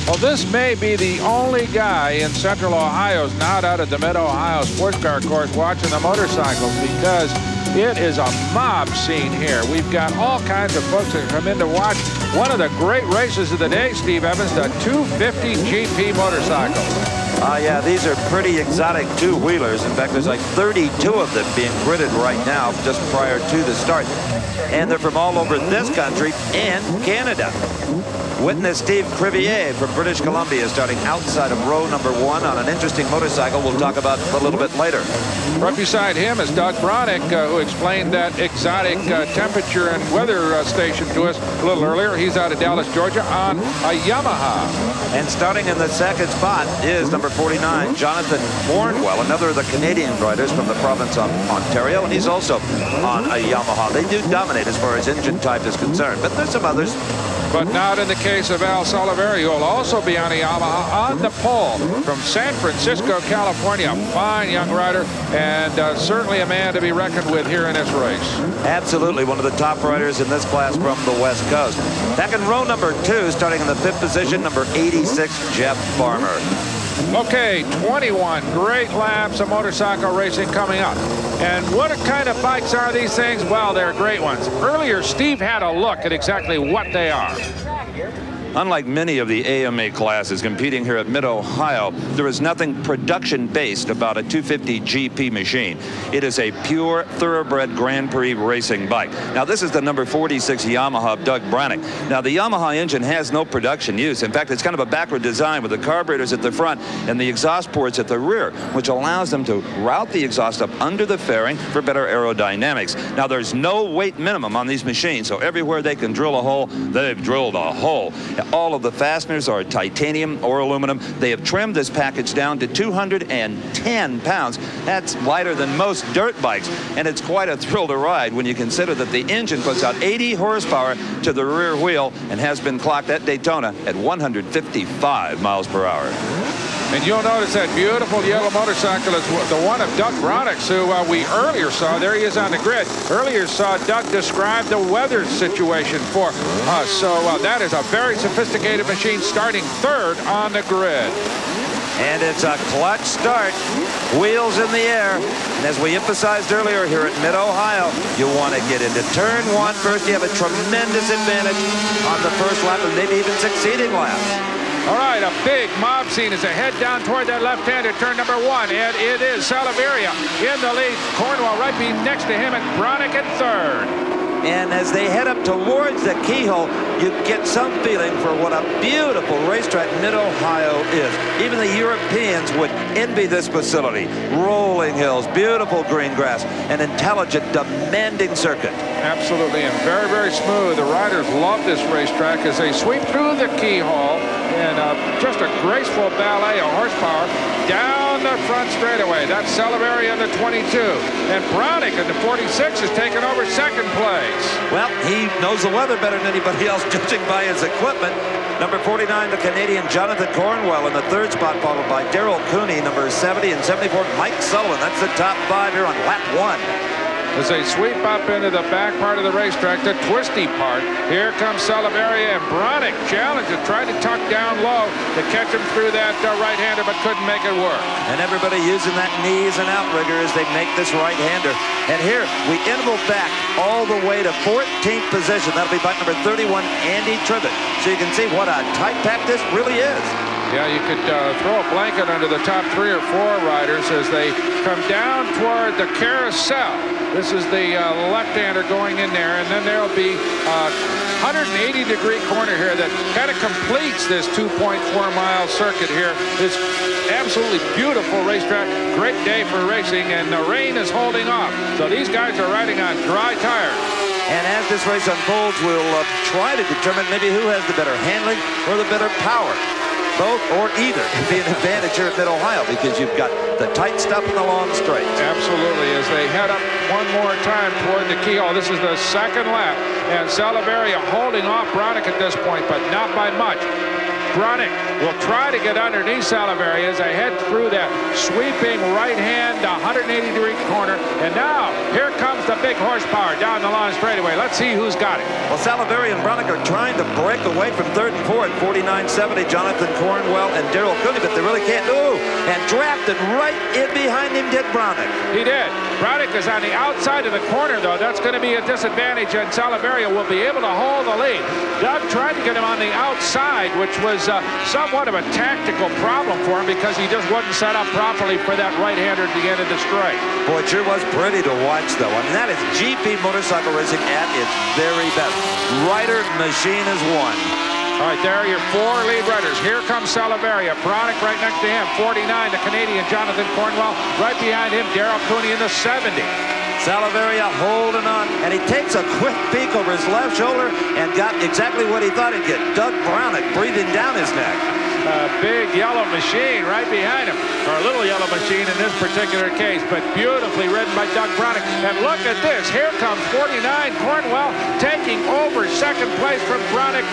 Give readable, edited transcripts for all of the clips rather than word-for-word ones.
Well, this may be the only guy in Central Ohio not out at the Mid-Ohio Sports Car Course watching the motorcycles, because it is a mob scene here. We've got all kinds of folks that come in to watch one of the great races of the day, Steve Evans, the 250 GP motorcycles. Yeah, these are pretty exotic two-wheelers. In fact, there's like 32 of them being gridded right now just prior to the start. And they're from all over this country and Canada. Witness Steve Crivier from British Columbia starting outside of row number 1 on an interesting motorcycle we'll talk about a little bit later. Right beside him is Doug Bronick, who explained that exotic temperature and weather station to us a little earlier. He's out of Dallas, Georgia on a Yamaha. And starting in the second spot is number 49, Jonathan Cornwell, another of the Canadian riders from the province of Ontario, and he's also on a Yamaha. They do dominate as far as engine type is concerned, but there's some others. But not in the case of Al Soliveri, who will also be on a Yamaha on the pole from San Francisco, California. Fine young rider, and certainly a man to be reckoned with here in this race. Absolutely one of the top riders in this class from the West Coast. Back in row number 2, starting in the 5th position, number 86, Jeff Farmer. Okay, 21 great laps of motorcycle racing coming up. And what kind of bikes are these things? Well, they're great ones. Earlier, Steve had a look at exactly what they are. Unlike many of the AMA classes competing here at Mid-Ohio, there is nothing production-based about a 250 GP machine. It is a pure, thoroughbred Grand Prix racing bike. Now, this is the number 46 Yamaha of Doug Bronick. Now, the Yamaha engine has no production use. In fact, it's kind of a backward design with the carburetors at the front and the exhaust ports at the rear, which allows them to route the exhaust up under the fairing for better aerodynamics. Now, there's no weight minimum on these machines, so everywhere they can drill a hole, they've drilled a hole. All of the fasteners are titanium or aluminum. They have trimmed this package down to 210 pounds. That's lighter than most dirt bikes, and it's quite a thrill to ride when you consider that the engine puts out 80 horsepower to the rear wheel and has been clocked at Daytona at 155 miles per hour. And you'll notice that beautiful yellow motorcycle is the one of Doug Bronick's, who we earlier saw. There he is on the grid. Earlier saw Doug describe the weather situation for us. So that is a very sophisticated machine starting 3rd on the grid. And it's a clutch start. Wheels in the air. And as we emphasized earlier here at Mid-Ohio, you want to get into turn 1 first. You have a tremendous advantage on the first lap and maybe even succeeding laps. All right, a big mob scene as they head down toward that left-hander turn number 1, and it is Salaveria in the lead. Cornwell right being next to him, and Bronick in 3rd. And as they head up towards the keyhole, you get some feeling for what a beautiful racetrack Mid-Ohio is. Even the Europeans would envy this facility. Rolling hills, beautiful green grass, an intelligent, demanding circuit. Absolutely, and very, very smooth. The riders love this racetrack as they sweep through the keyhole, and just a graceful ballet of horsepower down the front straightaway. That's Salaveria in the 22. And Bronick in the 46 is taking over 2nd place. Well, he knows the weather better than anybody else, judging by his equipment. Number 49, the Canadian Jonathan Cornwell in the 3rd spot, followed by Daryl Cooney, number 70, and 74, Mike Sullivan. That's the top 5 here on lap 1. As they sweep up into the back part of the racetrack, the twisty part, here comes Salaveria, and Bronick challenges, tried to tuck down low to catch him through that right-hander, but couldn't make it work. And everybody using that knees and outrigger as they make this right-hander. And here, we interval back all the way to 14th position. That'll be bike number 31, Andy Trivet. So you can see what a tight pack this really is. Yeah, you could throw a blanket under the top 3 or 4 riders as they come down toward the carousel. This is the left-hander going in there, and then there'll be a 180-degree corner here that kind of completes this 2.4-mile circuit here. This absolutely beautiful racetrack, great day for racing, and the rain is holding off. So these guys are riding on dry tires. And as this race unfolds, we'll try to determine maybe who has the better handling or the better power. Both or either can be an advantage here at Mid-Ohio because you've got the tight stuff and the long straights. Absolutely. As they head up one more time toward the keyhole, this is the 2nd lap, and Salaveria holding off Bronick at this point, but not by much. Brunick will try to get underneath Salaverry as they head through that sweeping right-hand 180-degree corner. And now, here comes the big horsepower down the long straightaway. Let's see who's got it. Well, Salaverry and Brunick are trying to break away from third and fourth. 49.70, Jonathan Cornwell and Darrell Cooney, but they really can't. Ooh, and drafted right in behind him did Brunick. He did. Brunick is on the outside of the corner, though. That's going to be a disadvantage, and Salaverry will be able to hold the lead. Doug tried to get him on the outside, which was somewhat of a tactical problem for him because he just wasn't set up properly for that right-hander at the end of the straight. Boy, it sure was pretty to watch, though. I mean, that is GP motorcycle racing at its very best. Rider machine is one. All right, there are your four lead riders. Here comes Salaverry. Brunick right next to him. 49, the Canadian Jonathan Cornwell. Right behind him, Darrell Cooney in the 70. Salaverry holding on, and he takes a quick peek over his left shoulder and got exactly what he thought he'd get. Doug Brunick breathing down his neck. A big yellow machine right behind him, or a little yellow machine in this particular case, but beautifully ridden by Doug Brunick. And look at this. Here comes 49, Cornwell, taking over second place from Brunick.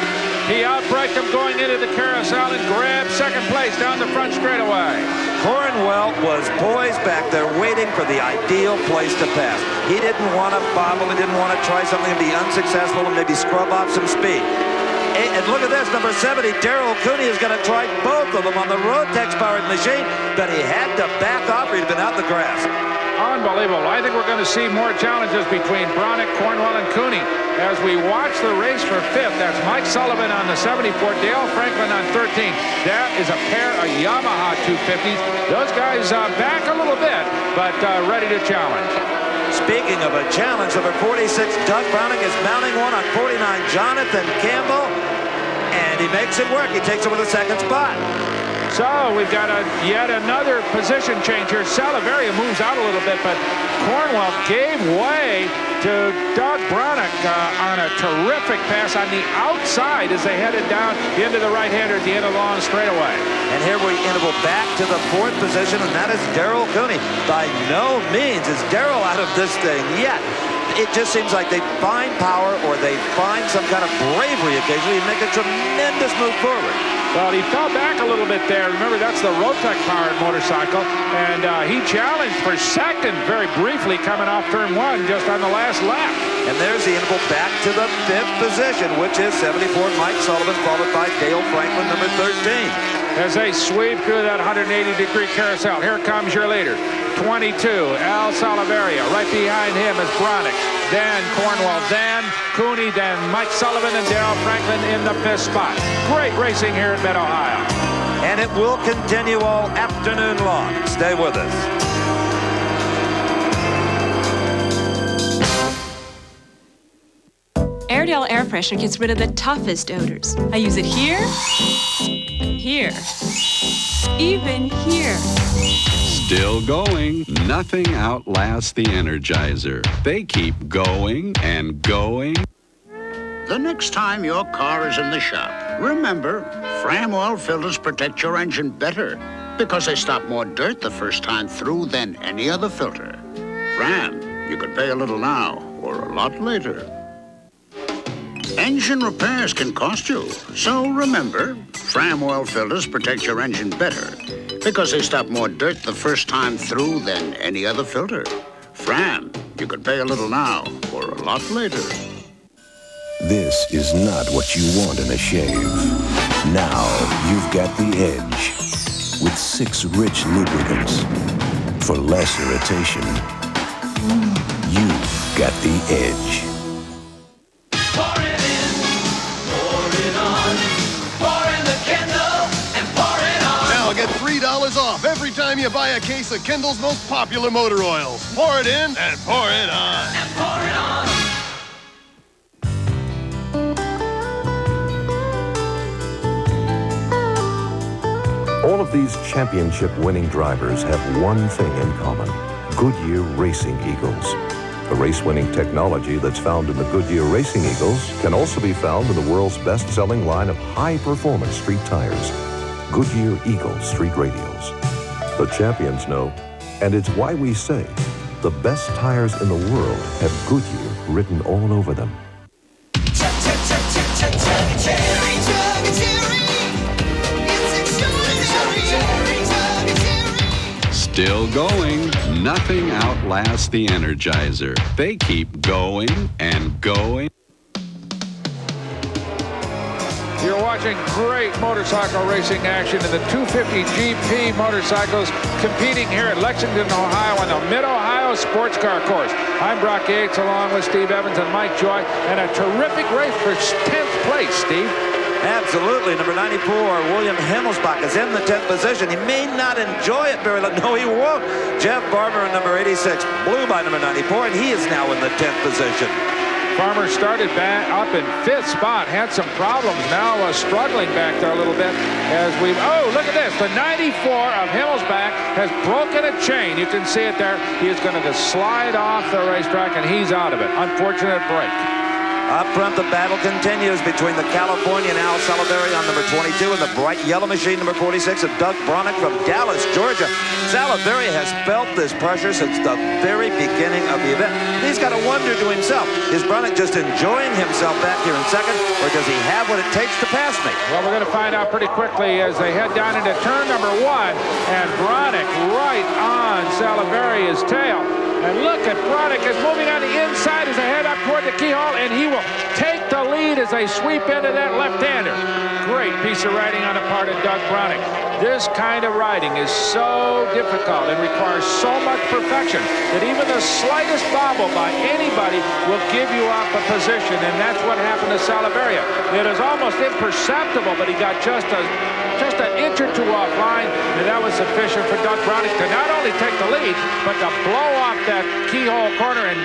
He outbraked him going into the carousel and grabbed second place down the front straightaway. Cornwell was poised back there waiting for the ideal place to pass. He didn't want to bobble. He didn't want to try something and be unsuccessful and maybe scrub off some speed. And look at this, number 70, Darrell Cooney is going to try both of them on the Rotex-powered machine, but he had to back off or he'd been out in the grass. Unbelievable. I think we're going to see more challenges between Brunick, Cornwell, and Cooney as we watch the race for fifth. That's Mike Sullivan on the 74, Dale Franklin on 13. That is a pair of Yamaha 250s. Those guys back a little bit, but ready to challenge. Speaking of a challenge, number 46, Doug Brunick is mounting one on 49, Jonathan Campbell, and he makes it work. He takes over the second spot. So we've got yet another position change here. Salaverry moves out a little bit, but Cornwell gave way to Doug Brunick on a terrific pass on the outside as they headed down into the right-hander at the end of the long straightaway. And here we interval back to the fourth position, and that is Darrell Cooney. By no means is Darrell out of this thing yet. It just seems like they find power or they find some kind of bravery occasionally and make a tremendous move forward. Well, he fell back a little bit there. Remember, that's the Rotex-powered motorcycle, and he challenged for second very briefly coming off turn one just on the last lap. And there's the interval back to the fifth position, which is 74 Mike Sullivan, followed by Dale Franklin, number 13. As they sweep through that 180-degree carousel, here comes your leader, 22, Al Salaverry. Right behind him is Brunick, then Cornwell, then Cooney, then Mike Sullivan and Darrell Franklin in the fifth spot. Great racing here at Mid-Ohio. And it will continue all afternoon long. Stay with us. Airedale air freshener gets rid of the toughest odors. I use it here, here, even here. Still going. Nothing outlasts the Energizer. They keep going and going. The next time your car is in the shop, remember, Fram oil filters protect your engine better because they stop more dirt the first time through than any other filter. Fram, you could pay a little now or a lot later. Engine repairs can cost you, so remember, Fram oil filters protect your engine better because they stop more dirt the first time through than any other filter. Fram, you could pay a little now or a lot later. This is not what you want in a shave. Now you've got the edge with 6 rich lubricants for less irritation. You've got the edge. Pour it in, pour it on, pour in the Kendall and pour it on. Now get $3 off every time you buy a case of Kendall's most popular motor oils. Pour it in and pour it on. And pour it on. All of these championship-winning drivers have one thing in common: Goodyear Racing Eagles. The race-winning technology that's found in the Goodyear Racing Eagles can also be found in the world's best-selling line of high-performance street tires, Goodyear Eagle Street Radials. The champions know, and it's why we say the best tires in the world have Goodyear written all over them. Still going. Nothing outlasts the Energizer. They keep going and going. You're watching great motorcycle racing action in the 250 GP motorcycles competing here at Lexington, Ohio on the Mid-Ohio Sports Car Course. I'm Brock Yates along with Steve Evans and Mike Joy, and a terrific race for 10th place, Steve. Absolutely. Number 94, William Himmelsbach, is in the 10th position. He may not enjoy it very long. No, he won't. Jeff Farmer in number 86 blew by number 94, and he is now in the 10th position. Farmer started back up in 5th spot, had some problems, now struggling back there a little bit as we, oh, look at this, the 94 of Himmelsbach has broken a chain. You can see it there. He is going to slide off the racetrack, and he's out of it. Unfortunate break. Up front, the battle continues between the Californian Al Salaverry on number 22 and the bright yellow machine number 46 of Doug Bronick from Dallas, Georgia. Salaverry has felt this pressure since the very beginning of the event. He's got to wonder to himself, is Bronick just enjoying himself back here in second, or does he have what it takes to pass me? Well, we're going to find out pretty quickly as they head down into turn number 1, and Bronick right on Salaverry's tail. And look at Bronick is moving on the inside as they head up toward the keyhole, and he will take the lead as they sweep into that left-hander. Great piece of riding on the part of Doug Bronick. This kind of riding is so difficult and requires so much perfection that even the slightest bobble by anybody will give you off a position, and that's what happened to Salaverry. It is almost imperceptible, but he got just an inch or two offline, and that was sufficient for Doug Bronick to not only take the lead, but to blow off that keyhole corner and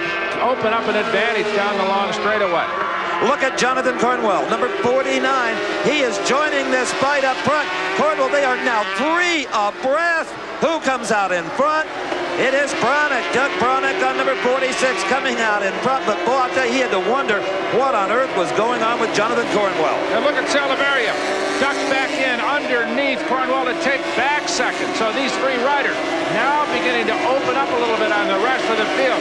open up an advantage down the long straightaway. Look at Jonathan Cornwell, number 49. He is joining this fight up front. Cornwell, they are now 3 abreast. Who comes out in front? It is Bronick. Doug Bronick on number 46 coming out in front. But boy, I'll tell you, he had to wonder what on earth was going on with Jonathan Cornwell. And look at Salaverry. Ducked back in underneath Cornwell to take back second. So these 3 riders now beginning to open up a little bit on the rest of the field.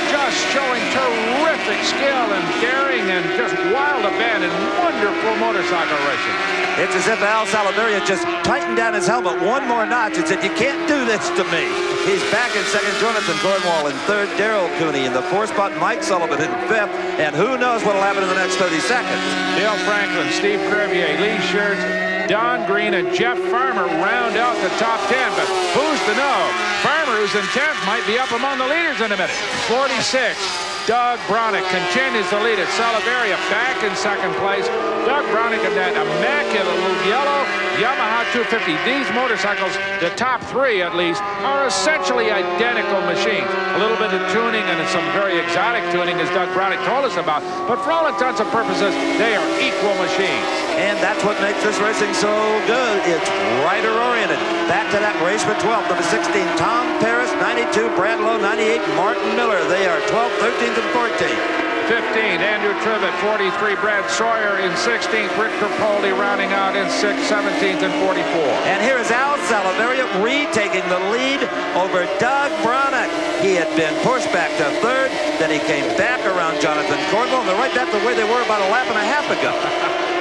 Just showing terrific skill and daring and just wild abandon. Wonderful motorcycle racing. It's as if Al Salaverry just tightened down his helmet one more notch and said, you can't do this to me. He's back in second, Jonathan Cornwell in third, Darrell Cooney in the 4th spot, Mike Sullivan in 5th, and who knows what will happen in the next 30 seconds. Dale Franklin, Steve Crevier, Lee Schertz, Don Green, and Jeff Farmer round out the top 10, but who's to know? Farmer, who's in 10th, might be up among the leaders in a minute. 46. Doug Bronick continues to lead it. Salaverry back in second place. Doug Bronick in that immaculate little yellow Yamaha 250. These motorcycles, the top 3 at least, are essentially identical machines. A little bit of tuning and some very exotic tuning, as Doug Bronick told us about. But for all intents and purposes, they are equal machines. And that's what makes this racing so good. It's rider-oriented. Back to that race for 12th. Number 16, Tom Paris. 92, Brad Lowe. 98, Martin Miller. They are 12th, 13th, and 14th. 15, Andrew Tribbett. 43, Brad Sawyer in 16th. Rick Tripoldi rounding out in 6th, 17th, and 44. And here is Al Salaverry retaking the lead over Doug Bronick. He had been pushed back to 3rd. Then he came back around Jonathan Cornwell. And they're right back the way they were about a lap and a half ago.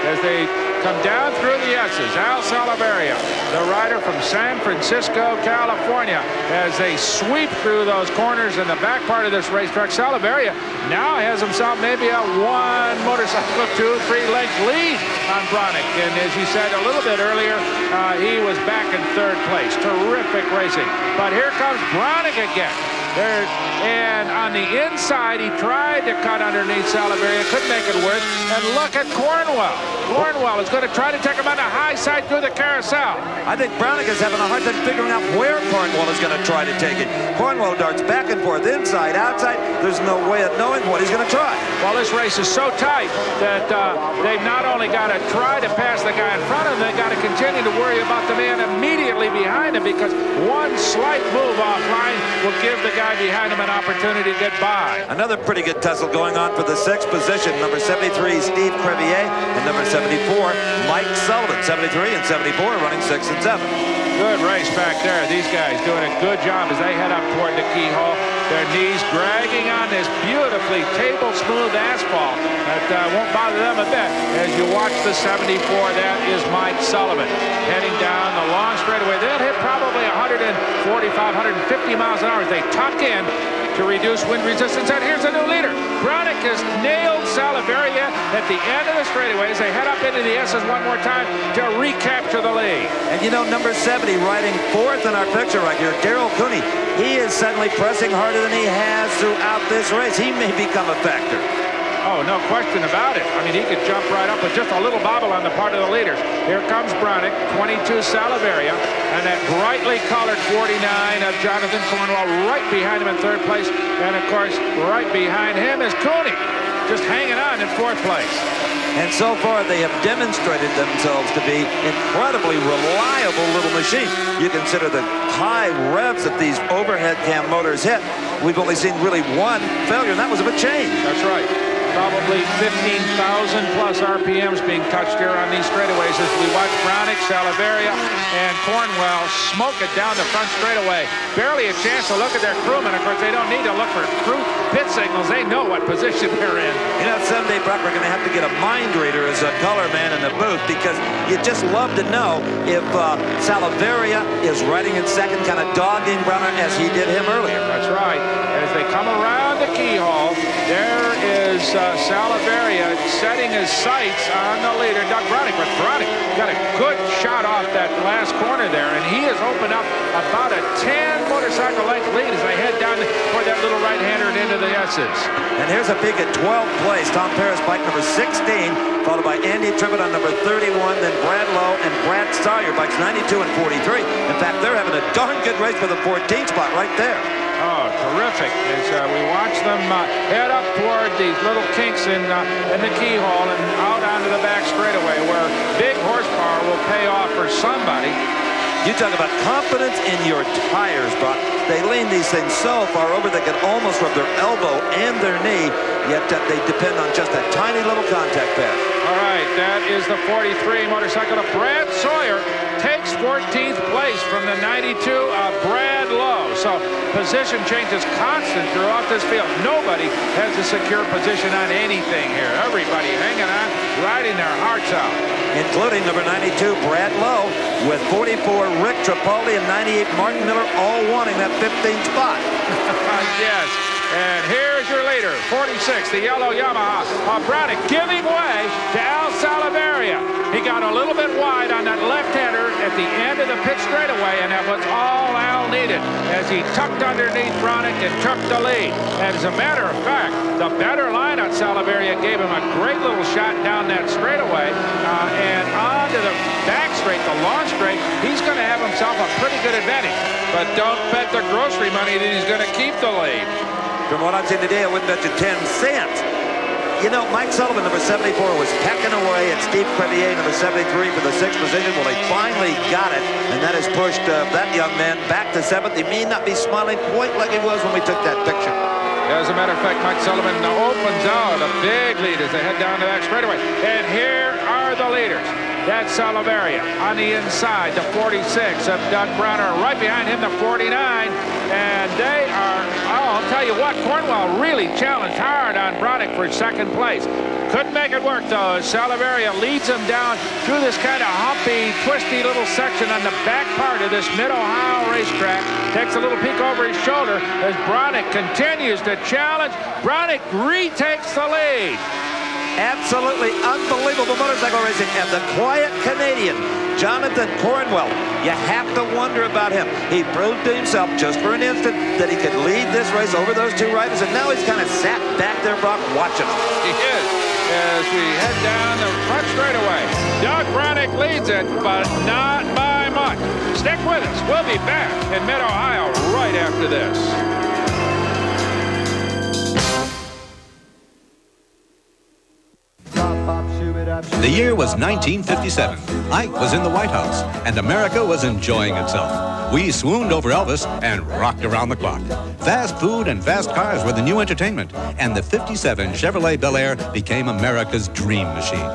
As they come down through the S's, Al Salaverry, the rider from San Francisco, California, as they sweep through those corners in the back part of this racetrack. Salaverry now has himself maybe a 1 motorcycle, 2-3 length lead on Bronick. And as you said a little bit earlier, he was back in 3rd place. Terrific racing. But here comes Bronick again. There, and on the inside, he tried to cut underneath Salaverry. Couldn't make it work. And look at Cornwell. Cornwell is going to try to take him on the high side through the carousel. I think Bronick is having a hard time figuring out where Cornwell is going to try to take it. Cornwell darts back and forth, inside, outside. There's no way of knowing what he's going to try. Well, this race is so tight that they've not only got to try to pass the guy in front of them, they've got to continue to worry about the man immediately behind him, because one slight move offline will give the guy behind him an opportunity to get by. Another pretty good tussle going on for the 6th position. Number 73, Steve Crevier, and number 74, Mike Sullivan. 73 and 74 running 6th and 7th. Good race back there. These guys doing a good job as they head up toward the keyhole. their knees dragging on this beautifully table-smooth asphalt. That won't bother them a bit. As you watch the 74, that is Mike Sullivan heading down the long straightaway. They'll hit probably 145, 150 miles an hour as they tuck in to reduce wind resistance. And here's a new leader. Bronick has nailed Salaveria at the end of the straightaway as they head up into the S's one more time to recapture the lead. And you know, number 70 riding fourth in our picture right here, Daryl Cooney. He is suddenly pressing harder than he has throughout this race. He may become a factor. Oh, no question about it. I mean, he could jump right up with just a little bobble on the part of the leaders. Here comes Bronick, 22 Salaveria, and that brightly colored 49 of Jonathan Cornwell right behind him in third place. And, of course, right behind him is Cooney, just hanging on in fourth place. And so far, they have demonstrated themselves to be incredibly reliable little machines. You consider the high revs that these overhead cam motors hit. We've only seen really one failure, and that was of a change. That's right. Probably 15,000 plus RPMs being touched here on these straightaways as we watch Bronick, Salaveria, and Cornwell smoke it down the front straightaway. Barely a chance to look at their crewmen. Of course, they don't need to look for crew pit signals. They know what position they're in. You know, someday, Brock, we're going to have to get a mind reader as a color man in the booth because you'd just love to know if Salaveria is riding in second, kind of dogging Brunner as he did him earlier. That's right. As they come around the keyhole, there is Salaveria setting his sights on the leader, Doug Bronick. But Bronick got a good shot off that last corner there, and he has opened up about a 10 motorcycle length lead as they head down for that little right-hander and into the S's. And here's a peek at 12th place. Tom Paris, bike number 16, followed by Andy Tribbett on number 31, then Brad Lowe and Brad Sawyer, bikes 92 and 43. In fact, they're having a darn good race for the 14th spot right there. Oh, terrific. As we watch them head up toward these little kinks in the keyhole and out onto the back straightaway where big horsepower will pay off for somebody. You talk about confidence in your tires, Brock. They lean these things so far over they can almost rub their elbow and their knee, yet they depend on just a tiny little contact pad. All right, that is the 43 motorcycle of Brad Sawyer. Takes 14th place from the 92 of Brad Lowe. So position changes constant throughout this field. Nobody has a secure position on anything here. Everybody hanging on, riding their hearts out. Including number 92, Brad Lowe, with 44, Rick Tripaldi, and 98, Martin Miller, all wanting that 15th spot. Yes. And here's your leader, 46, the yellow Yamaha. Bronick giving way to Al Salaveria. He got a little bit wide on that left-hander at the end of the pit straightaway, and that was all Al needed as he tucked underneath Bronick and took the lead. And as a matter of fact, the better line on Salaveria gave him a great little shot down that straightaway and onto the back straight, the long straight. He's going to have himself a pretty good advantage. But don't bet the grocery money that he's going to keep the lead. From what I've seen today, I wouldn't bet you 10 cents. You know, Mike Sullivan, number 74, was pecking away at Steve Crevier, number 73, for the 6th position. Well, they finally got it, and that has pushed that young man back to 7th. He may not be smiling quite like he was when we took that picture. As a matter of fact, Mike Sullivan opens out a big lead as they head down to that straightaway. And here are the leaders. That's Salaveria on the inside, the 46 of Doug Brunner. Right behind him, the 49. And they are, I'll tell you what, Cornwell really challenged hard on Bronick for second place. Couldn't make it work, though. Salaveria leads him down through this kind of humpy, twisty little section on the back part of this Mid-Ohio racetrack. Takes a little peek over his shoulder as Bronick continues to challenge. Bronick retakes the lead. Absolutely unbelievable motorcycle racing. And the quiet Canadian, Jonathan Cornwell, you have to wonder about him. He proved to himself just for an instant that he could lead this race over those two riders, and now he's kind of sat back there, Brock, watching them. He is. As we head down the front straightaway, Doug Bronick leads it, but not by much. Stick with us. We'll be back in Mid-Ohio right after this. The year was 1957. Ike was in the White House, and America was enjoying itself. We swooned over Elvis and rocked around the clock. Fast food and fast cars were the new entertainment, and the 57 Chevrolet Bel Air became America's dream machine.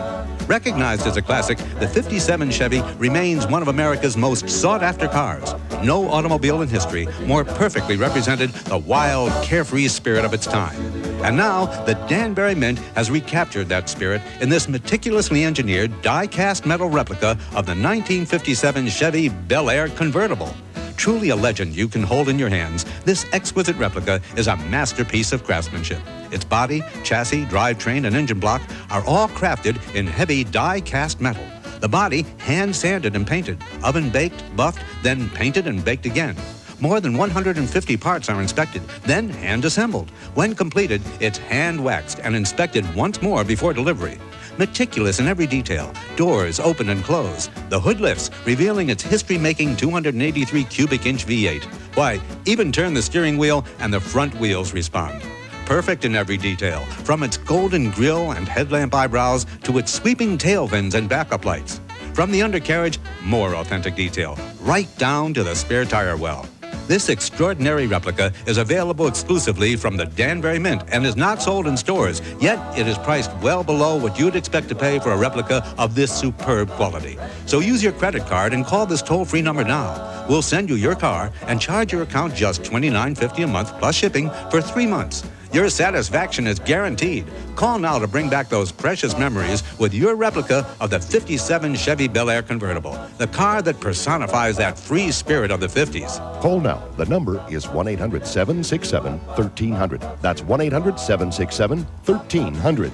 Recognized as a classic, the 57 Chevy remains one of America's most sought-after cars. No automobile in history more perfectly represented the wild, carefree spirit of its time. And now, the Danbury Mint has recaptured that spirit in this meticulously engineered die-cast metal replica of the 1957 Chevy Bel Air convertible. Truly a legend you can hold in your hands, this exquisite replica is a masterpiece of craftsmanship. Its body, chassis, drivetrain, and engine block are all crafted in heavy die-cast metal. The body hand-sanded and painted, oven-baked, buffed, then painted and baked again. More than 150 parts are inspected, then hand-assembled. When completed, it's hand-waxed and inspected once more before delivery. Meticulous in every detail, doors open and close. The hood lifts, revealing its history-making 283 cubic inch V8. Why, even turn the steering wheel and the front wheels respond. Perfect in every detail, from its golden grille and headlamp eyebrows to its sweeping tail fins and backup lights. From the undercarriage, more authentic detail, right down to the spare tire well. This extraordinary replica is available exclusively from the Danbury Mint and is not sold in stores, yet it is priced well below what you'd expect to pay for a replica of this superb quality. So use your credit card and call this toll-free number now. We'll send you your car and charge your account just $29.50 a month plus shipping for 3 months. Your satisfaction is guaranteed. Call now to bring back those precious memories with your replica of the 57 Chevy Bel Air convertible, the car that personifies that free spirit of the 50s. Call now. The number is 1-800-767-1300. That's 1-800-767-1300.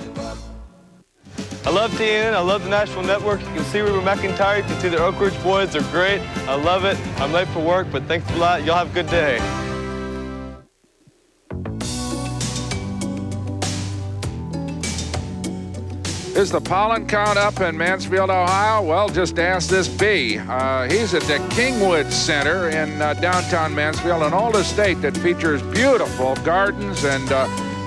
I love TNN. I love the Nashville Network. You can see Ruben McIntyre. You can see the Oak Ridge Boys. They're great. I love it. I'm late for work, but thanks a lot. Y'all have a good day. Is the pollen count up in Mansfield, Ohio? Well, just ask this bee. He's at the Kingwood Center in downtown Mansfield, an old estate that features beautiful gardens and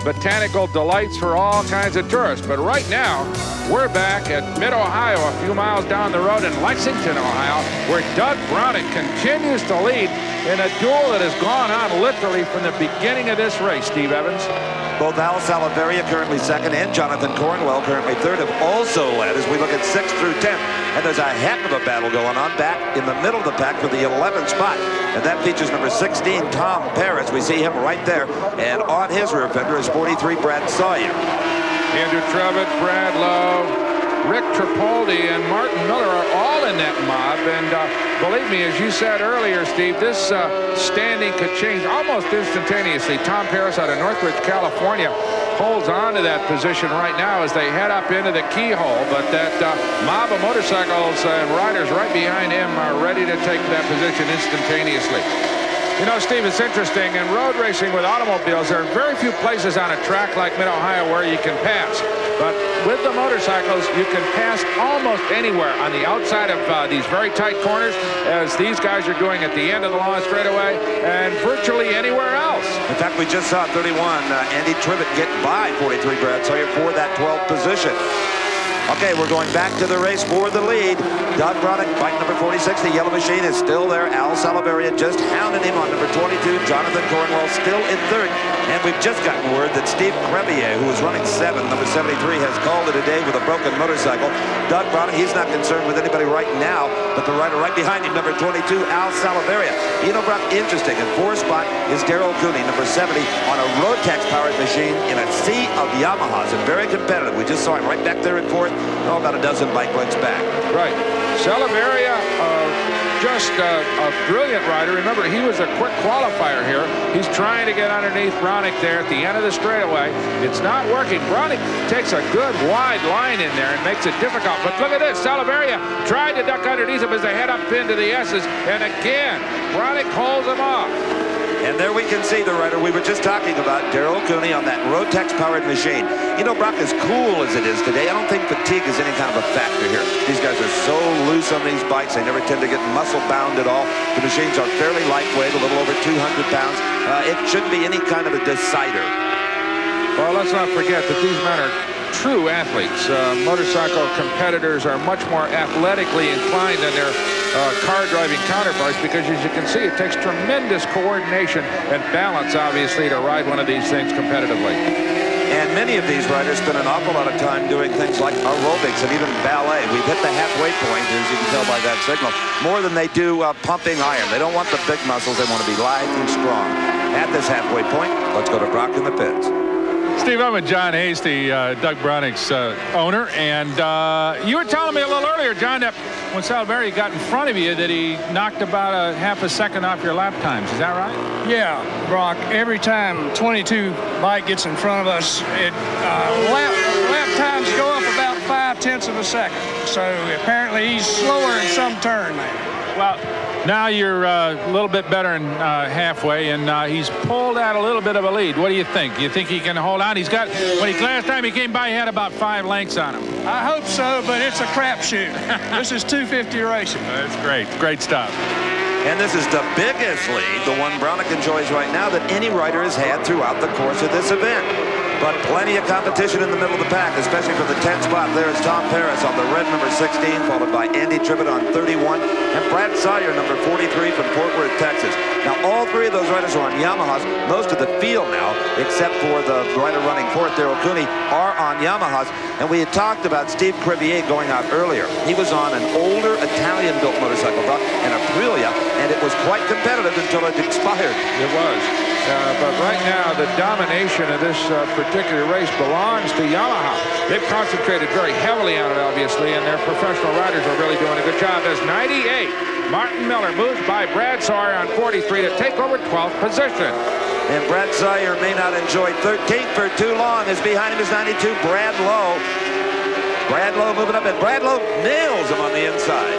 botanical delights for all kinds of tourists. But right now, we're back at Mid-Ohio, a few miles down the road in Lexington, Ohio, where Doug Browning continues to lead in a duel that has gone on literally from the beginning of this race, Steve Evans. Both Al Salaveria, currently second, and Jonathan Cornwell, currently third, have also led as we look at 6th through 10th. And there's a heck of a battle going on back in the middle of the pack for the 11th spot. And that features number 16, Tom Paris. We see him right there. And on his rear fender is 43, Brad Sawyer. Andrew Trevitt, Brad Lowe, Rick Tripoldi, and Martin Miller are all in that mob. And believe me, as you said earlier, Steve, this standing could change almost instantaneously. Tom Paris out of Northridge, California, holds on to that position right now as they head up into the keyhole. But that mob of motorcycles and riders right behind him are ready to take that position instantaneously. You know, Steve, it's interesting. In road racing with automobiles, there are very few places on a track like Mid-Ohio where you can pass. But with the motorcycles, you can pass almost anywhere on the outside of these very tight corners, as these guys are doing at the end of the long straightaway, and virtually anywhere else. In fact, we just saw 31, Andy Tribbett get by 43, Brad Sawyer for that 12th position. Okay, we're going back to the race for the lead. Doug Browning, bike number 46, the yellow machine is still there. Al Salaveria just hounding him on number 22. Jonathan Cornwell still in third. And we've just gotten word that Steve Crevier, who was running 7, number 73, has called it a day with a broken motorcycle. Doug Browning, he's not concerned with anybody right now, but the rider right behind him, number 22, Al Salaveria. You know, Brock, interesting. In 4th spot is Darrell Cooney, number 70, on a Rotax-powered machine in a sea of Yamahas, and very competitive. We just saw him right back there in 4th. Oh, about a dozen bike lengths back. Right. Salaveria, just a brilliant rider. Remember, he was a quick qualifier here. He's trying to get underneath Browning there at the end of the straightaway. It's not working. Browning takes a good wide line in there and makes it difficult. But look at this. Salaveria tried to duck underneath him as they head up into the S's. And again, Browning holds him off. And there we can see the rider we were just talking about, Darrell Cooney, on that Rotax-powered machine. You know, Brock, as cool as it is today, I don't think fatigue is any kind of a factor here. These guys are so loose on these bikes, they never tend to get muscle-bound at all. The machines are fairly lightweight, a little over 200 pounds. It shouldn't be any kind of a decider. Well, let's not forget that these men are true athletes. Motorcycle competitors are much more athletically inclined than their car-driving counterparts, because as you can see, it takes tremendous coordination and balance, obviously, to ride one of these things competitively. And many of these riders spend an awful lot of time doing things like aerobics and even ballet. We've hit the halfway point, as you can tell by that signal, more than they do pumping iron. They don't want the big muscles. They want to be lithe and strong. At this halfway point, let's go to Brock in the pits. Steve, I'm with John Hasty, Doug Brownick's owner, and you were telling me a little earlier, John, that when Salveri got in front of you, that he knocked about a half a second off your lap times. Is that right? Yeah, Brock. Every time 22 bike gets in front of us, lap times go up about 0.5 of a second. So apparently he's slower in some turn there. Well, now you're a little bit better in halfway, and he's pulled out a little bit of a lead. What do you think? You think he can hold on? He's got, last time he came by, he had about 5 lengths on him. I hope so, but it's a crapshoot. This is 250 racing. That's great. Great stuff. And this is the biggest lead, the one Brownick enjoys right now, that any rider has had throughout the course of this event. But plenty of competition in the middle of the pack, especially for the 10th spot. There is Tom Paris on the red number 16, followed by Andy Tribbett on 31, and Brad Sawyer, number 43 from Fort Worth, Texas. Now, all 3 of those riders are on Yamahas. Most of the field now, except for the rider running fourth, Daryl Cooney, are on Yamahas. And we had talked about Steve Crevier going out earlier. He was on an older Italian-built motorcycle, an Aprilia, and it was quite competitive until it expired. It was. But right now, the domination of this particular race belongs to Yamaha. They've concentrated very heavily on it, obviously, and their professional riders are really doing a good job. As 98, Martin Miller moves by Brad Sawyer on 43 to take over 12th position. And Brad Sawyer may not enjoy 13th for too long, as behind him is 92, Brad Lowe. Brad Lowe moving up, and Brad Lowe nails him on the inside.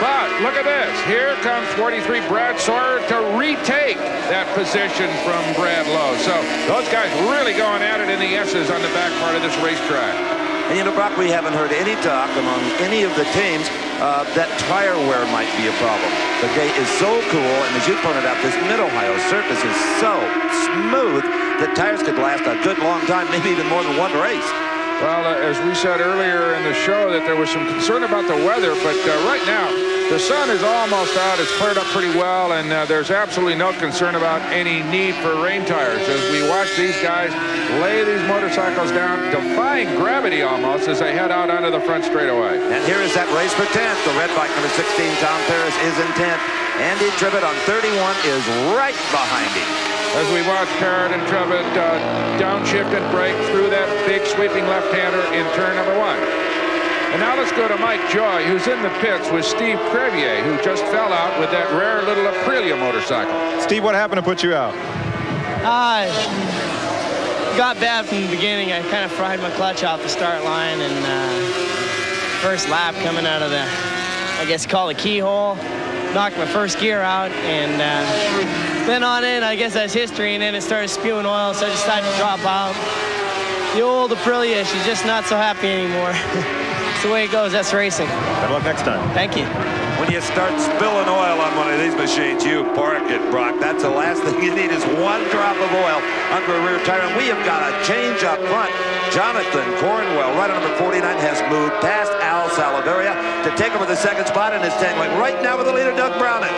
But look at this. Here comes 43 Brad Sawyer to retake that position from Brad Lowe. So those guys really going at it in the S's on the back part of this racetrack. And, you know, Brock, we haven't heard any talk among any of the teams that tire wear might be a problem. The day is so cool, and as you pointed out, this Mid-Ohio surface is so smooth that tires could last a good long time, maybe even more than one race. Well, as we said earlier in the show, that there was some concern about the weather, but right now the sun is almost out. It's cleared up pretty well, and there's absolutely no concern about any need for rain tires as we watch these guys lay these motorcycles down, defying gravity almost, as they head out onto the front straightaway. And here is that race for 10th. The red bike number 16, Tom Paris, is in 10th. Andy Tribbett on 31 is right behind him. As we watch Parrott and Tribbett downshift and brake through that big sweeping left-hander in turn number 1. And now let's go to Mike Joy, who's in the pits with Steve Crevier, who just fell out with that rare little Aprilia motorcycle. Steve, what happened to put you out? Got bad from the beginning. I kind of fried my clutch off the start line, and first lap coming out of the, I guess call it keyhole, knocked my first gear out, and then on in, I guess that's history, and then it started spewing oil, so I decided to drop out. The old Aprilia, she's just not so happy anymore. It's the way it goes. That's racing. Good luck next time. Thank you. When you start spilling oil on one of these machines, you park it, Brock. That's the last thing you need is one drop of oil under a rear tire. And we have got a change up front. Jonathan Cornwell, rider number 49, has moved past Al Salaveria to take over the 2nd spot and is tangling right now with the leader, Doug Brownick.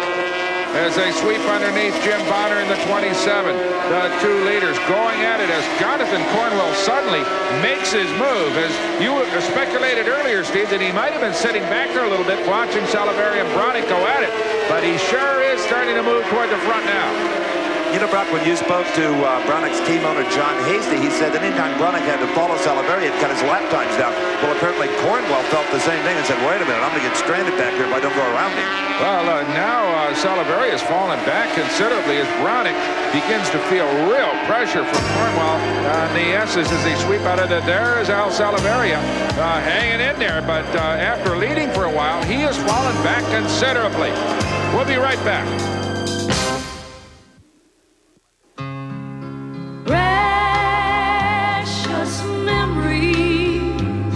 As they sweep underneath Jim Bonner in the 27. The 2 leaders going at it as Jonathan Cornwell suddenly makes his move. As you speculated earlier, Steve, that he might have been sitting back there a little bit watching Salaveria and Brownick go at it. But he sure is starting to move toward the front now. You know, Brock, when you spoke to Brownick's team owner, John Hasty, he said that anytime Brownick had to follow Salaveria, it cut his lap times down. Well, apparently Cornwell felt the same thing and said, wait a minute, I'm going to get stranded back here if I don't go around him. Well, now Salaveria is falling back considerably as Brownick begins to feel real pressure from Cornwell on the S's as they sweep out of it. There is Al Salaveria hanging in there, but after leading for a while, he has fallen back considerably. We'll be right back. Precious memories,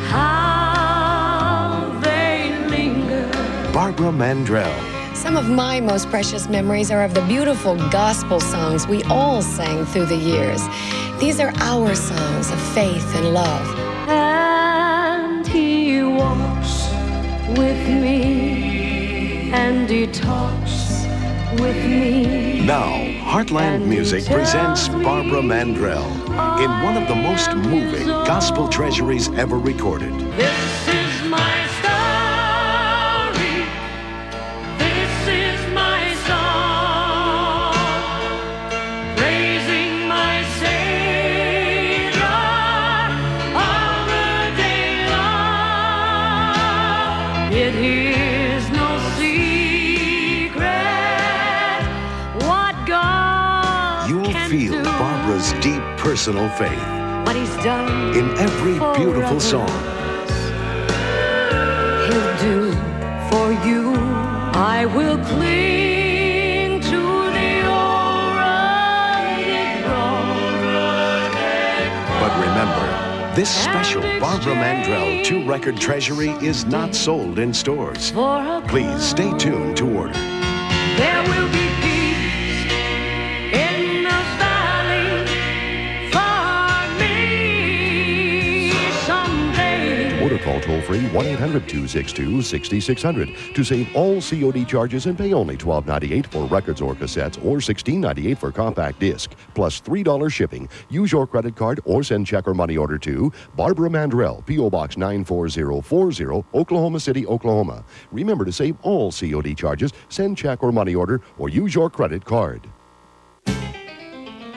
how they linger. Barbara Mandrell. Some of my most precious memories are of the beautiful gospel songs we all sang through the years. These are our songs of faith and love. And he walks with me, and he talks with me. Now, Heartland Music presents Barbara Mandrell. in one of the most moving gospel treasuries ever recorded. This is my story. This is my song. Praising my Savior all the day long. It is no secret what God You'll feel Barbara's deep personal faith what he's done in every beautiful song. He'll do for you. I will cling to the old rugged road. But remember, this special Barbara Mandrell 2-record treasury is not sold in stores. Please stay tuned to order. There will be peace in the valley for me someday. Order call toll-free 1-800-262-6600 to save all COD charges and pay only $12.98 for records or cassettes or $16.98 for compact disc, plus $3 shipping. Use your credit card or send check or money order to Barbara Mandrell, P.O. Box 94040, Oklahoma City, Oklahoma. Remember to save all COD charges, send check or money order, or use your credit card.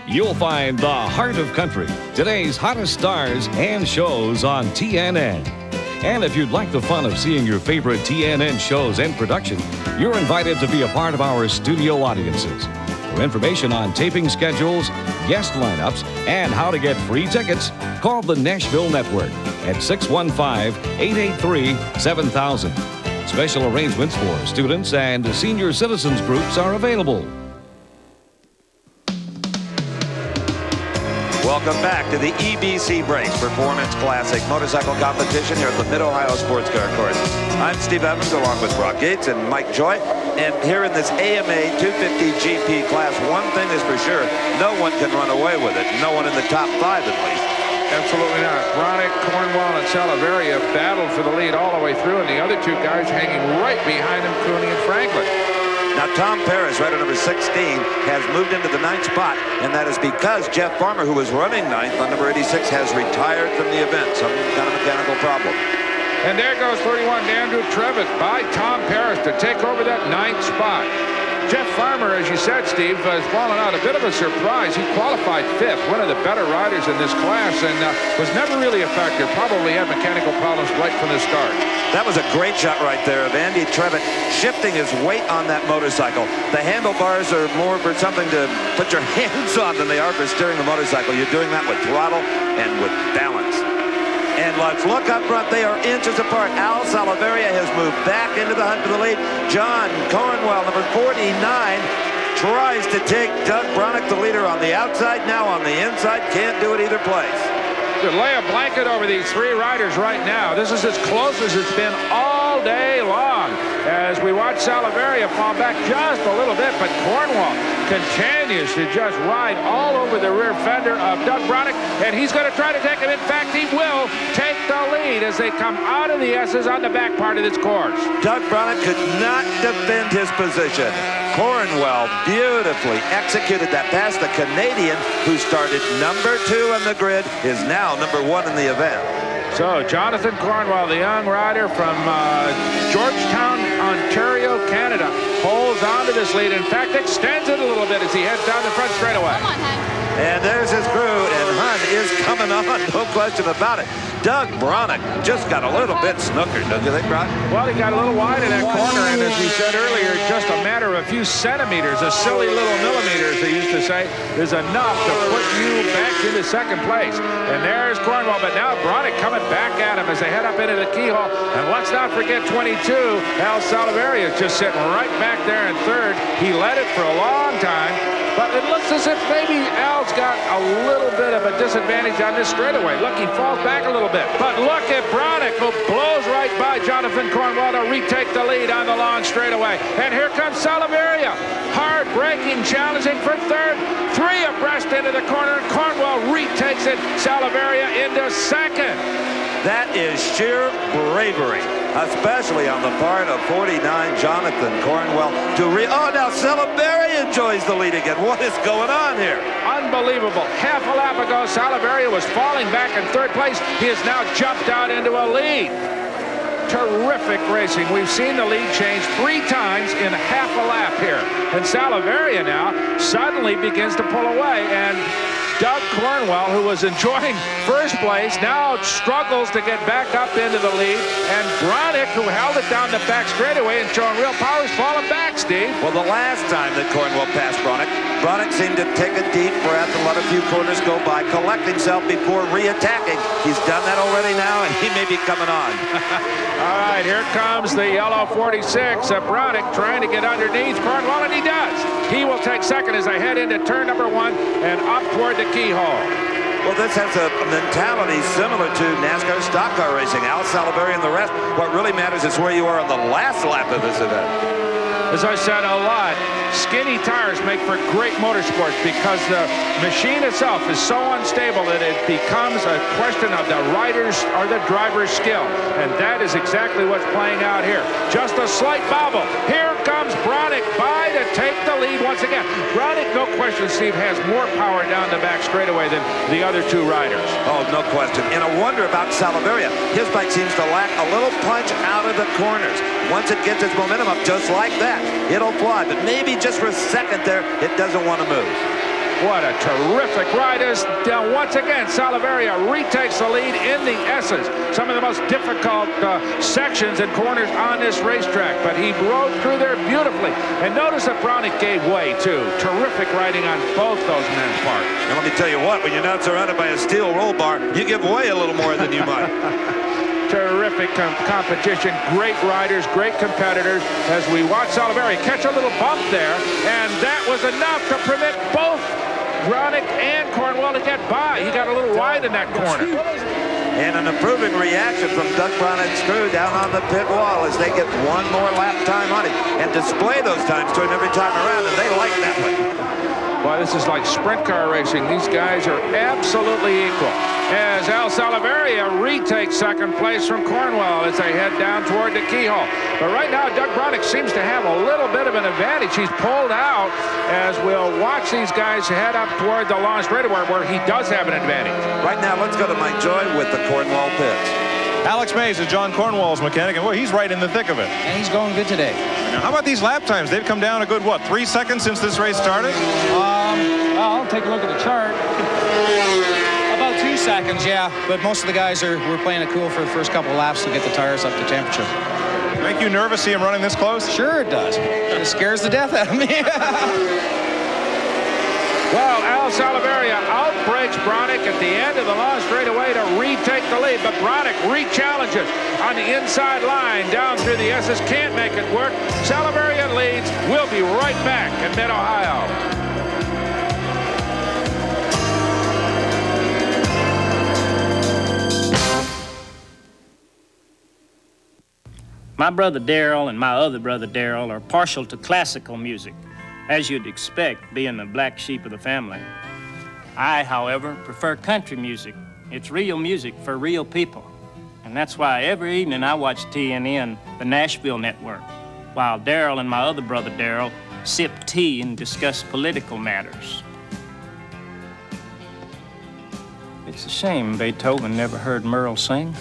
You'll find the heart of country, today's hottest stars and shows on TNN. And if you'd like the fun of seeing your favorite TNN shows and production, you're invited to be a part of our studio audiences. For information on taping schedules, guest lineups, and how to get free tickets, call the Nashville Network at 615-883-7000. Special arrangements for students and senior citizens groups are available. Welcome back to the EBC Brakes Performance Classic Motorcycle Competition here at the Mid-Ohio Sports Car Course. I'm Steve Evans along with Brock Gates and Mike Joy. And here in this AMA 250 GP class, one thing is for sure, no one can run away with it. No one in the top 5 at least. Absolutely not. Bronick, Cornwell, and Salaveria battled for the lead all the way through, and the other two guys hanging right behind them, Cooney and Franklin. Now, Tom Paris, rider number 16, has moved into the 9th spot, and that is because Jeff Farmer, who was running 9th on number 86, has retired from the event. Some kind of mechanical problem. And there goes 31, Andrew Trevitt by Tom Paris to take over that 9th spot. Jeff Farmer, as you said, Steve, has fallen out. A bit of a surprise. He qualified 5th, one of the better riders in this class, and was never really effective. Probably had mechanical problems right from the start. That was a great shot right there of Andy Trevitt shifting his weight on that motorcycle. The handlebars are more for something to put your hands on than they are for steering the motorcycle. You're doing that with throttle and with balance. And let's look up front. They are inches apart. Al Salaveria has moved back into the hunt for the lead. John Cornwell, number 49, tries to take Doug Bronick, the leader, on the outside. Now on the inside. Can't do it either place. To lay a blanket over these 3 riders right now. This is as close as it's been all day long. As we watch Salaveria fall back just a little bit, but Cornwell continues to just ride all over the rear fender of Doug Bronick, and he's going to try to take him. In fact, he will take the lead as they come out of the S's on the back part of this course. Doug Bronick could not defend his position. Cornwell beautifully executed that pass. The Canadian, who started number 2 on the grid, is now number 1 in the event. So Jonathan Cornwell, the young rider from Georgetown, Ontario, Canada, holds on to this lead. In fact, extends it a little bit as he heads down the front straightaway. Come on, Hank. And there's his crew, and Hunt is coming on, no question about it. Doug Bronick just got a little bit snookered, don't you think, Brock? Well, he got a little wide in that corner, and as we said earlier, just a matter of a few centimeters, a silly little millimeters, they used to say, is enough to put you back into second place. And there's Cornwell, but now Bronick coming back at him as they head up into the keyhole. And let's not forget 22, Al Salaveria is just sitting right back there in 3rd. He led it for a long time, but it looks as if maybe Al's got a little bit of a disadvantage on this straightaway. Look, he falls back a little bit. But look at Bronick, who blows right by Jonathan Cornwell to retake the lead on the long straightaway. And here comes Salaveria. Hard braking, challenging for 3rd. 3 abreast into the corner, and Cornwell retakes it. Salaveria into 2nd. That is sheer bravery. especially on the part of 49 Jonathan Cornwell. Oh, now Salaveria enjoys the lead again. What is going on here? Unbelievable. Half a lap ago, Salaveria was falling back in third place. He has now jumped out into a lead. Terrific racing. We've seen the lead change 3 times in half a lap here. And Salaveria now suddenly begins to pull away. And Doug Cornwell, who was enjoying first place, now struggles to get back up into the lead. And Bronick, who held it down the back straightaway and showing real power, is falling back, Steve. Well, the last time that Cornwell passed Bronick seemed to take a deep breath and let a few corners go by, collect himself before re-attacking. He's done that already now, and he may be coming on. All right, here comes the yellow 46. Bronick trying to get underneath Cornwell, and he does. He will take second as I head into turn number 1 and up toward the keyhole. Well, this has a mentality similar to NASCAR stock car racing. Al Salaveria and the rest, what really matters is where you are on the last lap of this event. As I said a lot, skinny tires make for great motorsports because the machine itself is so unstable that it becomes a question of the rider's or the driver's skill. And that is exactly what's playing out here. Just a slight bobble. Here comes Bronick by to take the lead once again. Bronick, no question, Steve, has more power down the back straightaway than the other 2 riders. Oh, no question. And I wonder about Salaveria. His bike seems to lack a little punch out of the corners. Once it gets its momentum up just like that, it'll fly. But maybe just for a second there, it doesn't want to move. What a terrific ride. Once again, Salaveria retakes the lead in the S's. Some of the most difficult sections and corners on this racetrack, but he rode through there beautifully. And notice that Bronick gave way, too. Terrific riding on both those men's parts. And let me tell you what, when you're not surrounded by a steel roll bar, you give way a little more than you might. Terrific competition, great riders, great competitors. As we watch Salaveria catch a little bump there, and that was enough to permit both Bronick and Cornwell to get by. He got a little wide in that corner. And an improving reaction from Doug Bronick's crew down on the pit wall as they get one more lap time on it and display those times to him every time around, and they like that one. Boy, this is like sprint car racing. These guys are absolutely equal. As Al Salaveria retakes second place from Cornwell as they head down toward the keyhole. But right now, Doug Bronick seems to have a little bit of an advantage. He's pulled out as we'll watch these guys head up toward the long straightaway where he does have an advantage. Right now, let's go to Mike Joy with the Cornwell pits. Alex Mays is John Cornwell's mechanic, and boy, he's right in the thick of it. And he's going good today. Now, how about these lap times? They've come down a good, what, 3 seconds since this race started? Well, I'll take a look at the chart. About 2 seconds, yeah. But most of the guys we're playing it cool for the first couple of laps to get the tires up to temperature. Make you nervous, see him running this close? Sure it does. It scares the death out of me. Well, Al Salaveria outbreaks Bronick at the end of the long straightaway to retake the lead, but Bronick re-challenges on the inside line down through the S's. Can't make it work. Salaveria leads. We'll be right back in Mid-Ohio. My brother Darrell and my other brother Darrell are partial to classical music, as you'd expect, being the black sheep of the family. I, however, prefer country music. It's real music for real people. And that's why every evening I watch TNN, the Nashville network, while Darrell and my other brother Darrell sip tea and discuss political matters. It's a shame Beethoven never heard Merle sing.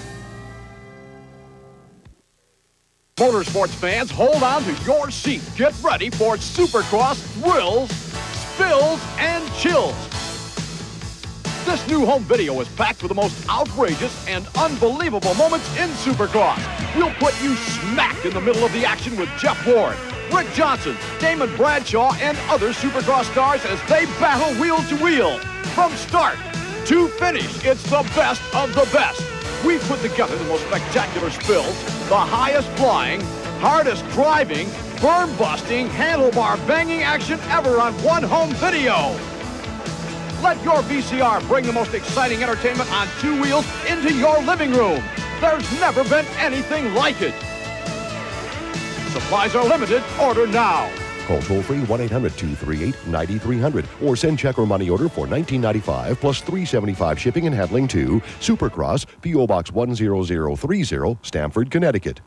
Motorsports fans, hold on to your seat. Get ready for Supercross thrills, spills, and chills. This new home video is packed with the most outrageous and unbelievable moments in Supercross. We'll put you smack in the middle of the action with Jeff Ward, Rick Johnson, Damon Bradshaw, and other Supercross stars as they battle wheel to wheel. From start to finish, it's the best of the best. We've put together the most spectacular spills, the highest flying, hardest driving, berm-busting, handlebar banging action ever on one home video. Let your VCR bring the most exciting entertainment on 2 wheels into your living room. There's never been anything like it. Supplies are limited. Order now. Call toll-free 1-800-238-9300 or send check or money order for $19.95 plus $3.75 shipping and handling to Supercross, P.O. Box 10030, Stamford, Connecticut.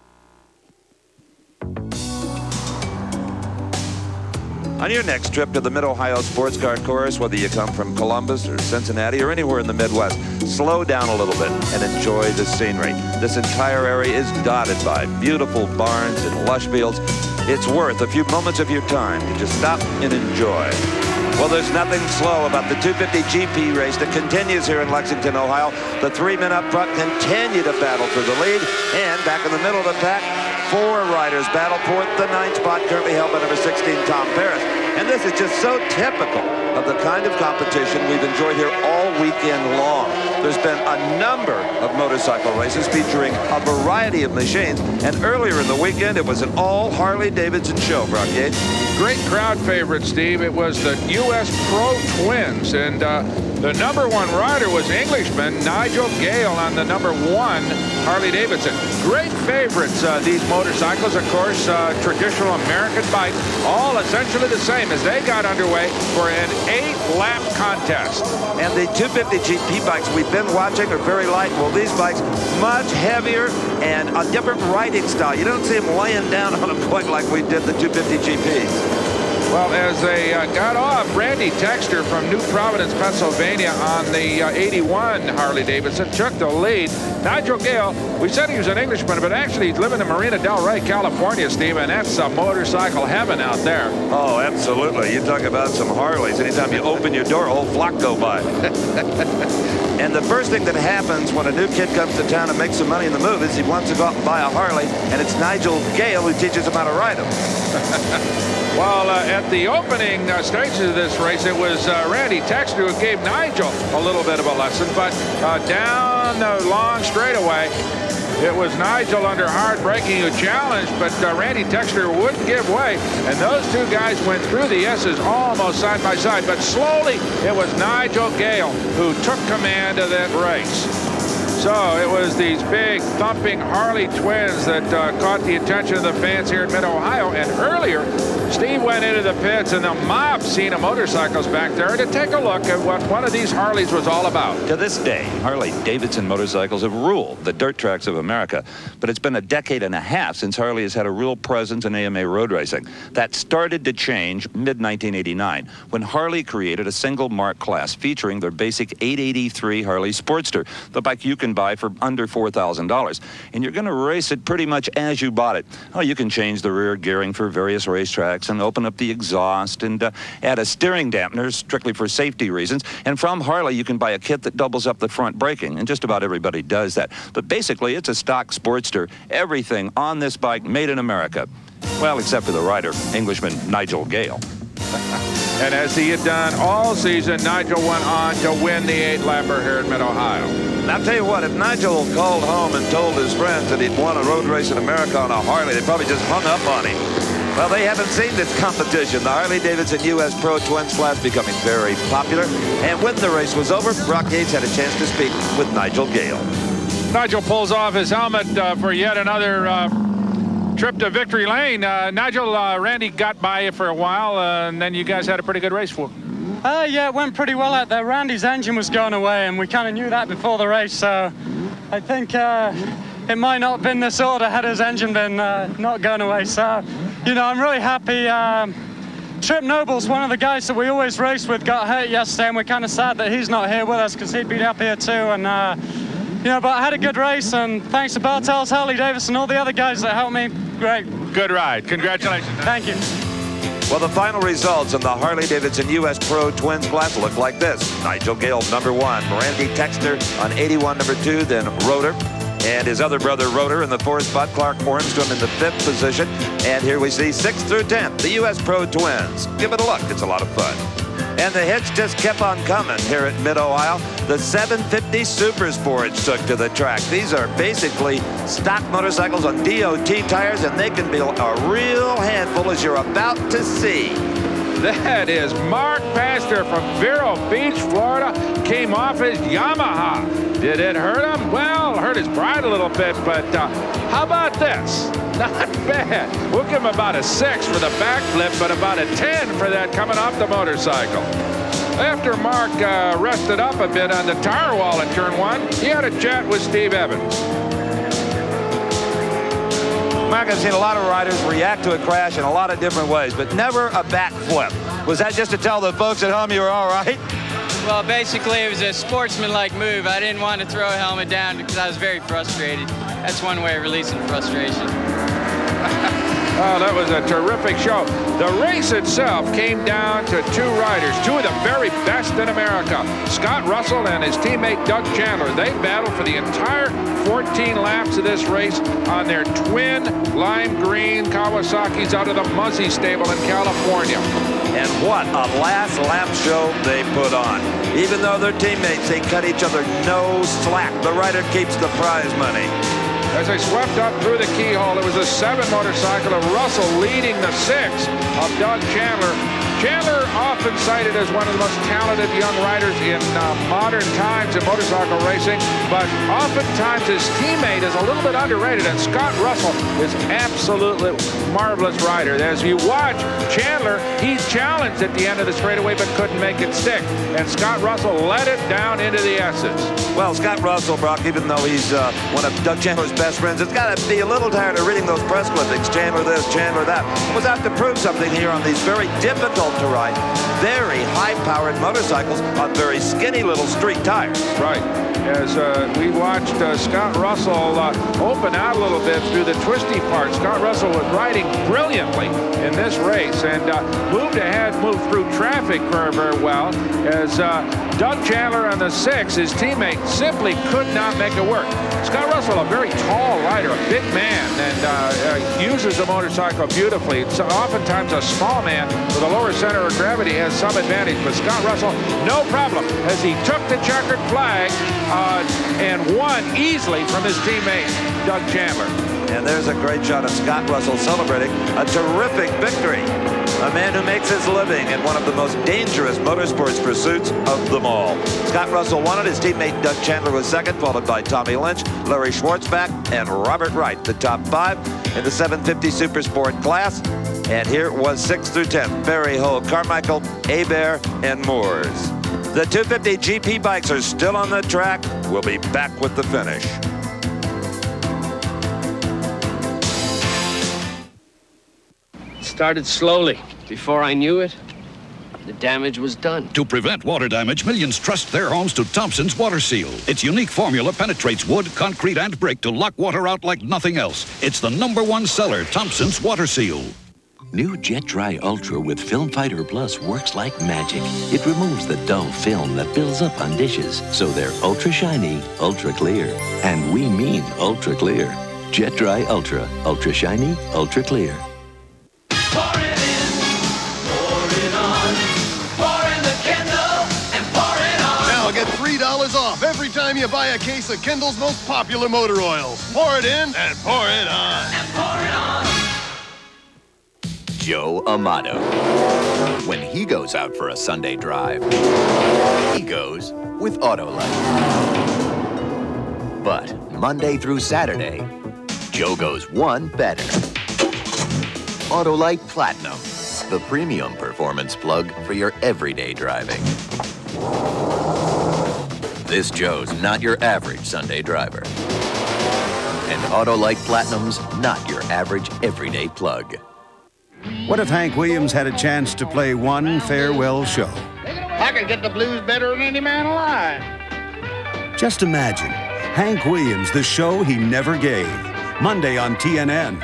On your next trip to the Mid-Ohio Sports Car Course, whether you come from Columbus or Cincinnati or anywhere in the Midwest, slow down a little bit and enjoy the scenery. This entire area is dotted by beautiful barns and lush fields. It's worth a few moments of your time to just stop and enjoy. Well, there's nothing slow about the 250 GP race that continues here in Lexington, Ohio. The 3 men up front continue to battle for the lead, and back in the middle of the pack, 4 riders battle for the 9th spot, currently held by number 16, Tom Paris. And this is just so typical of the kind of competition we've enjoyed here all weekend long. There's been a number of motorcycle races featuring a variety of machines, and earlier in the weekend, it was an all Harley-Davidson show, Brock Yates. Great crowd favorite, Steve. It was the U.S. Pro Twins, and the number 1 rider was Englishman Nigel Gale on the number 1 Harley-Davidson. Great favorites, these motorcycles, of course, traditional American bike, all essentially the same as they got underway for an 8-lap contest. And the 250 GP bikes we've been watching are very light. Well, these bikes much heavier and a different riding style. You don't see them laying down on a point like we did the 250 GPs. Well, as they got off, Randy Texter from New Providence, Pennsylvania on the 81 Harley-Davidson took the lead. Nigel Gale, we said he was an Englishman, but actually he's living in Marina Del Rey, California, Steve, and that's motorcycle heaven out there. Oh, absolutely. You talk about some Harleys. Anytime you open your door, a whole flock go by. And the first thing that happens when a new kid comes to town and makes some money in the move is he wants to go out and buy a Harley, and it's Nigel Gale who teaches him how to ride them. Well, at the opening stages of this race, it was Randy Texter who gave Nigel a little bit of a lesson, but down the long straightaway, it was Nigel under hard braking who challenged, but Randy Texter wouldn't give way, and those two guys went through the S's almost side by side, but slowly it was Nigel Gale who took command of that race. So it was these big thumping Harley twins that caught the attention of the fans here in Mid-Ohio. And earlier, Steve went into the pits and the mob scene of motorcycles back there to take a look at what one of these Harleys was all about. To this day, Harley-Davidson motorcycles have ruled the dirt tracks of America. But it's been a decade and a half since Harley has had a real presence in AMA road racing. That started to change mid-1989 when Harley created a single mark class featuring their basic 883 Harley Sportster, the bike you can buy for under $4,000. And you're going to race it pretty much as you bought it. Oh, you can change the rear gearing for various racetracks and open up the exhaust and add a steering dampener strictly for safety reasons. And from Harley, you can buy a kit that doubles up the front braking, and just about everybody does that. But basically, it's a stock Sportster. Everything on this bike made in America. Well, except for the rider, Englishman Nigel Gale. And as he had done all season, Nigel went on to win the 8-lapper here in Mid-Ohio. And I'll tell you what, if Nigel called home and told his friends that he'd won a road race in America on a Harley, they probably just hung up on him. Well, they haven't seen this competition. The Harley-Davidson U.S. Pro Twins class becoming very popular. And when the race was over, Brock Yates had a chance to speak with Nigel Gale. Nigel pulls off his helmet for yet another trip to victory lane. Nigel, Randy got by you for a while, and then you guys had a pretty good race for him. Yeah, it went pretty well out there. Randy's engine was going away, and we kind of knew that before the race, so I think it might not have been this order had his engine been not going away. So, you know, I'm really happy. Trip Noble's one of the guys that we always race with, got hurt yesterday, and we're kind of sad that he's not here with us because he'd been up here too. And you know, but I had a good race, and thanks to Bartels, Harley-Davidson, all the other guys that helped me. Great. Good ride. Congratulations. Thank you. Well, the final results in the Harley-Davidson U.S. Pro Twins class look like this. Nigel Gale, number 1. Randy Texter on 81, number 2. Then Rotor. And his other brother, Rotor, in the 4th spot. Clark Ormstrom in the 5th position. And here we see 6th through 10th, the U.S. Pro Twins. Give it a look. It's a lot of fun. And the hits just kept on coming here at Mid-Ohio. The 750 Supersports took to the track. These are basically stock motorcycles on DOT tires, and they can be a real handful, as you're about to see. That is Mark Pastor from Vero Beach, Florida. Came off his Yamaha. Did it hurt him? Well, hurt his bride a little bit, but how about this? Not bad. We'll give him about a 6 for the backflip, but about a 10 for that coming off the motorcycle. After Mark rested up a bit on the tire wall at turn 1, he had a chat with Steve Evans. Mark, I've seen a lot of riders react to a crash in a lot of different ways, but never a backflip. Was that just to tell the folks at home you were all right? Well, basically, it was a sportsman-like move. I didn't want to throw a helmet down because I was very frustrated. That's one way of releasing frustration. Oh, that was a terrific show. The race itself came down to two riders, two of the very best in America. Scott Russell and his teammate Doug Chandler. They battled for the entire 14 laps of this race on their twin lime green Kawasaki's out of the Muzzy stable in California. And what a last lap show they put on. Even though they're teammates, they cut each other no slack. The rider keeps the prize money. As they swept up through the keyhole, it was a 7 motorcycle of Russell leading the 6 of Doug Chandler. Chandler, often cited as one of the most talented young riders in modern times in motorcycle racing, but oftentimes his teammate is a little bit underrated, and Scott Russell is absolutely marvelous rider. As you watch Chandler, he's challenged at the end of the straightaway but couldn't make it stick, and Scott Russell let it down into the S's. Well, Scott Russell, Brock, even though he's one of Doug Chandler's best friends, has got to be a little tired of reading those press clippings. Chandler this, Chandler that. Was out to prove something here on these very difficult to ride, very high-powered motorcycles on very skinny little street tires. Right. As we watched Scott Russell open out a little bit through the twisty part, Scott Russell was riding brilliantly in this race and moved ahead, moved through traffic very, very well, as Doug Chandler on the 6, his teammate, simply could not make it work. Scott Russell, a very tall rider, a big man, and uses the motorcycle beautifully. It's oftentimes a small man with a lower center of gravity has some advantage, but Scott Russell, no problem, as he took the checkered flag and won easily from his teammate, Doug Chandler. And there's a great shot of Scott Russell celebrating a terrific victory. A man who makes his living in one of the most dangerous motorsports pursuits of them all. Scott Russell won it. His teammate Doug Chandler was second, followed by Tommy Lynch, Larry Schwartzbach, and Robert Wright, the top 5 in the 750 Supersport class. And here was 6 through 10. Barry Hull, Carmichael, Hebert, and Moores. The 250 GP bikes are still on the track. We'll be back with the finish. Started slowly. Before I knew it, the damage was done. To prevent water damage, millions trust their homes to Thompson's Water Seal. Its unique formula penetrates wood, concrete, and brick to lock water out like nothing else. It's the #1 seller, Thompson's Water Seal. New Jet Dry Ultra with Film Fighter Plus works like magic. It removes the dull film that builds up on dishes, so they're ultra shiny, ultra clear. And we mean ultra clear. Jet Dry Ultra. Ultra shiny, ultra clear. Pour it in, pour it on, pour in the Kendall and pour it on. Now get $3 off every time you buy a case of Kendall's most popular motor oils. Pour it in and pour it on. And pour it on. Joe Amato. When he goes out for a Sunday drive, he goes with Autolite. But Monday through Saturday, Joe goes one better. Autolite Platinum, the premium performance plug for your everyday driving. This Joe's not your average Sunday driver. And Autolite Platinum's not your average everyday plug. What if Hank Williams had a chance to play one farewell show? I could get the blues better than any man alive. Just imagine, Hank Williams, the show he never gave. Monday on TNN.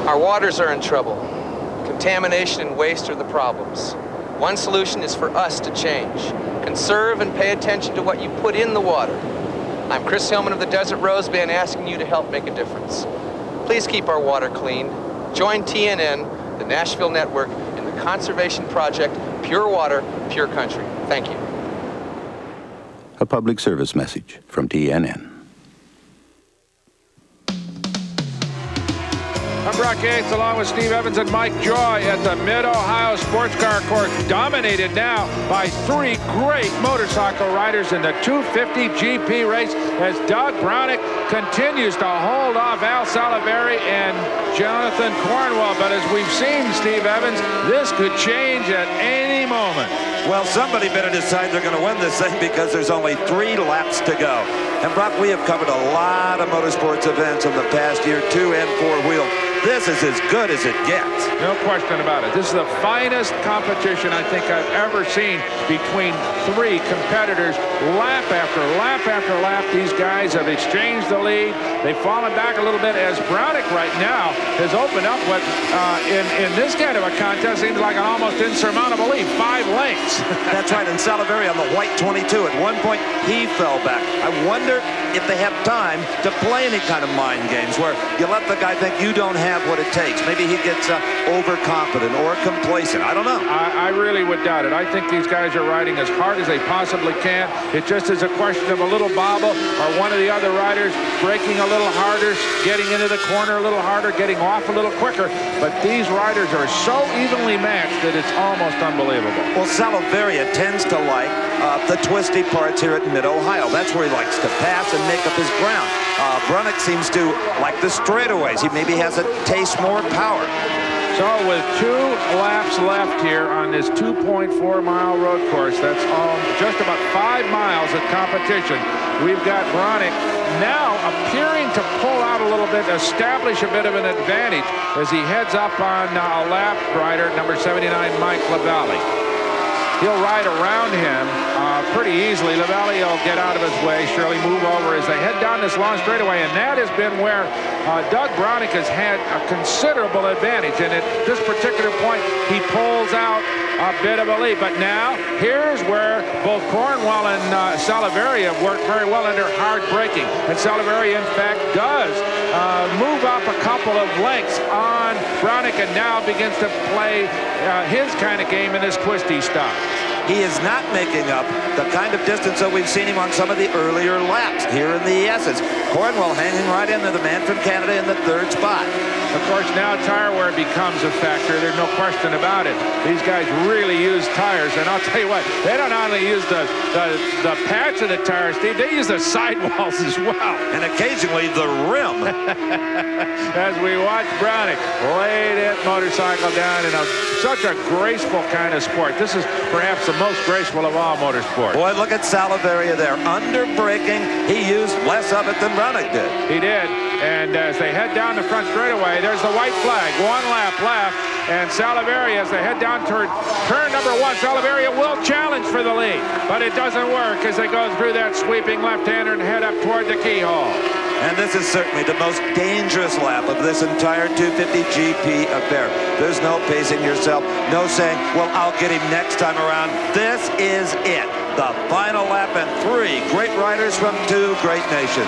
Our waters are in trouble. Contamination and waste are the problems. One solution is for us to change. Conserve and pay attention to what you put in the water. I'm Chris Hillman of the Desert Rose Band asking you to help make a difference. Please keep our water clean. Join TNN, the Nashville Network, in the conservation project, Pure Water, Pure Country. Thank you. A public service message from TNN. I'm Brock Yates along with Steve Evans and Mike Joy at the Mid-Ohio Sports Car Course, dominated now by 3 great motorcycle riders in the 250 GP race as Doug Brownick continues to hold off Al Saliveri and Jonathan Cornwell. But as we've seen, Steve Evans, this could change at any moment. Well, somebody better decide they're going to win this thing because there's only 3 laps to go. And Brock, we have covered a lot of motorsports events in the past year, 2 and 4 wheel. This is as good as it gets. No question about it. This is the finest competition I think I've ever seen between 3 competitors. Lap after lap after lap, these guys have exchanged the lead. They've fallen back a little bit as Brownick right now has opened up what in this kind of a contest seems like an almost insurmountable lead, 5 lengths. That's right, and Salaverry on the white 22. At one point, he fell back. I wonder if they have time to play any kind of mind games where you let the guy think you don't have what it takes. Maybe he gets overconfident or complacent. I don't know. I really would doubt it. I think these guys are riding as hard as they possibly can. It just is a question of a little bobble or one of the other riders braking a little harder, getting into the corner a little harder, getting off a little quicker. But these riders are so evenly matched that it's almost unbelievable. Well, Salaverry tends to like the twisty parts here at Mid-Ohio. That's where he likes to pass and make up his ground. Brownick seems to like the straightaways. He maybe has a taste more power. So with 2 laps left here on this 2.4-mile road course, that's just about 5 miles of competition. We've got Brownick now appearing to pull out a little bit, establish a bit of an advantage as he heads up on a lap rider, number 79, Mike LaValle. He'll ride around him pretty easily. LaValle will get out of his way, surely move over as they head down this long straightaway, and that has been where Doug Brownick has had a considerable advantage, and at this particular point, he pulls out a bit of a lead. But now, here's where both Cornwell and Salaverry have worked very well under hard braking, and Salaverry, in fact, does move up a couple of lengths on Brownick, and now begins to play his kind of game in this twisty stuff. He is not making up the kind of distance that we've seen him on some of the earlier laps here in the S's. Cornwell hanging right into the man from Canada in the 3rd spot. Of course, now tire wear becomes a factor. There's no question about it. These guys really use tires, and I'll tell you what, they don't only use the patch of the tire, Steve, they use the sidewalls as well. And occasionally the rim. As we watch Brownick lay that motorcycle down in such a graceful kind of sport. This is perhaps the most graceful of all motorsports. Boy, look at Salaverry there. Under braking, he used less of it than Brownick did. He did. And as they head down the front straightaway, there's the white flag. 1 lap left. And Salaverry, as they head down toward turn number 1, Salaverry will challenge for the lead. But it doesn't work as they go through that sweeping left-hander and head up toward the keyhole. And this is certainly the most dangerous lap of this entire 250 GP affair. There's no pacing yourself, no saying, well, I'll get him next time around. This is it. The final lap, and 3 great riders from 2 great nations.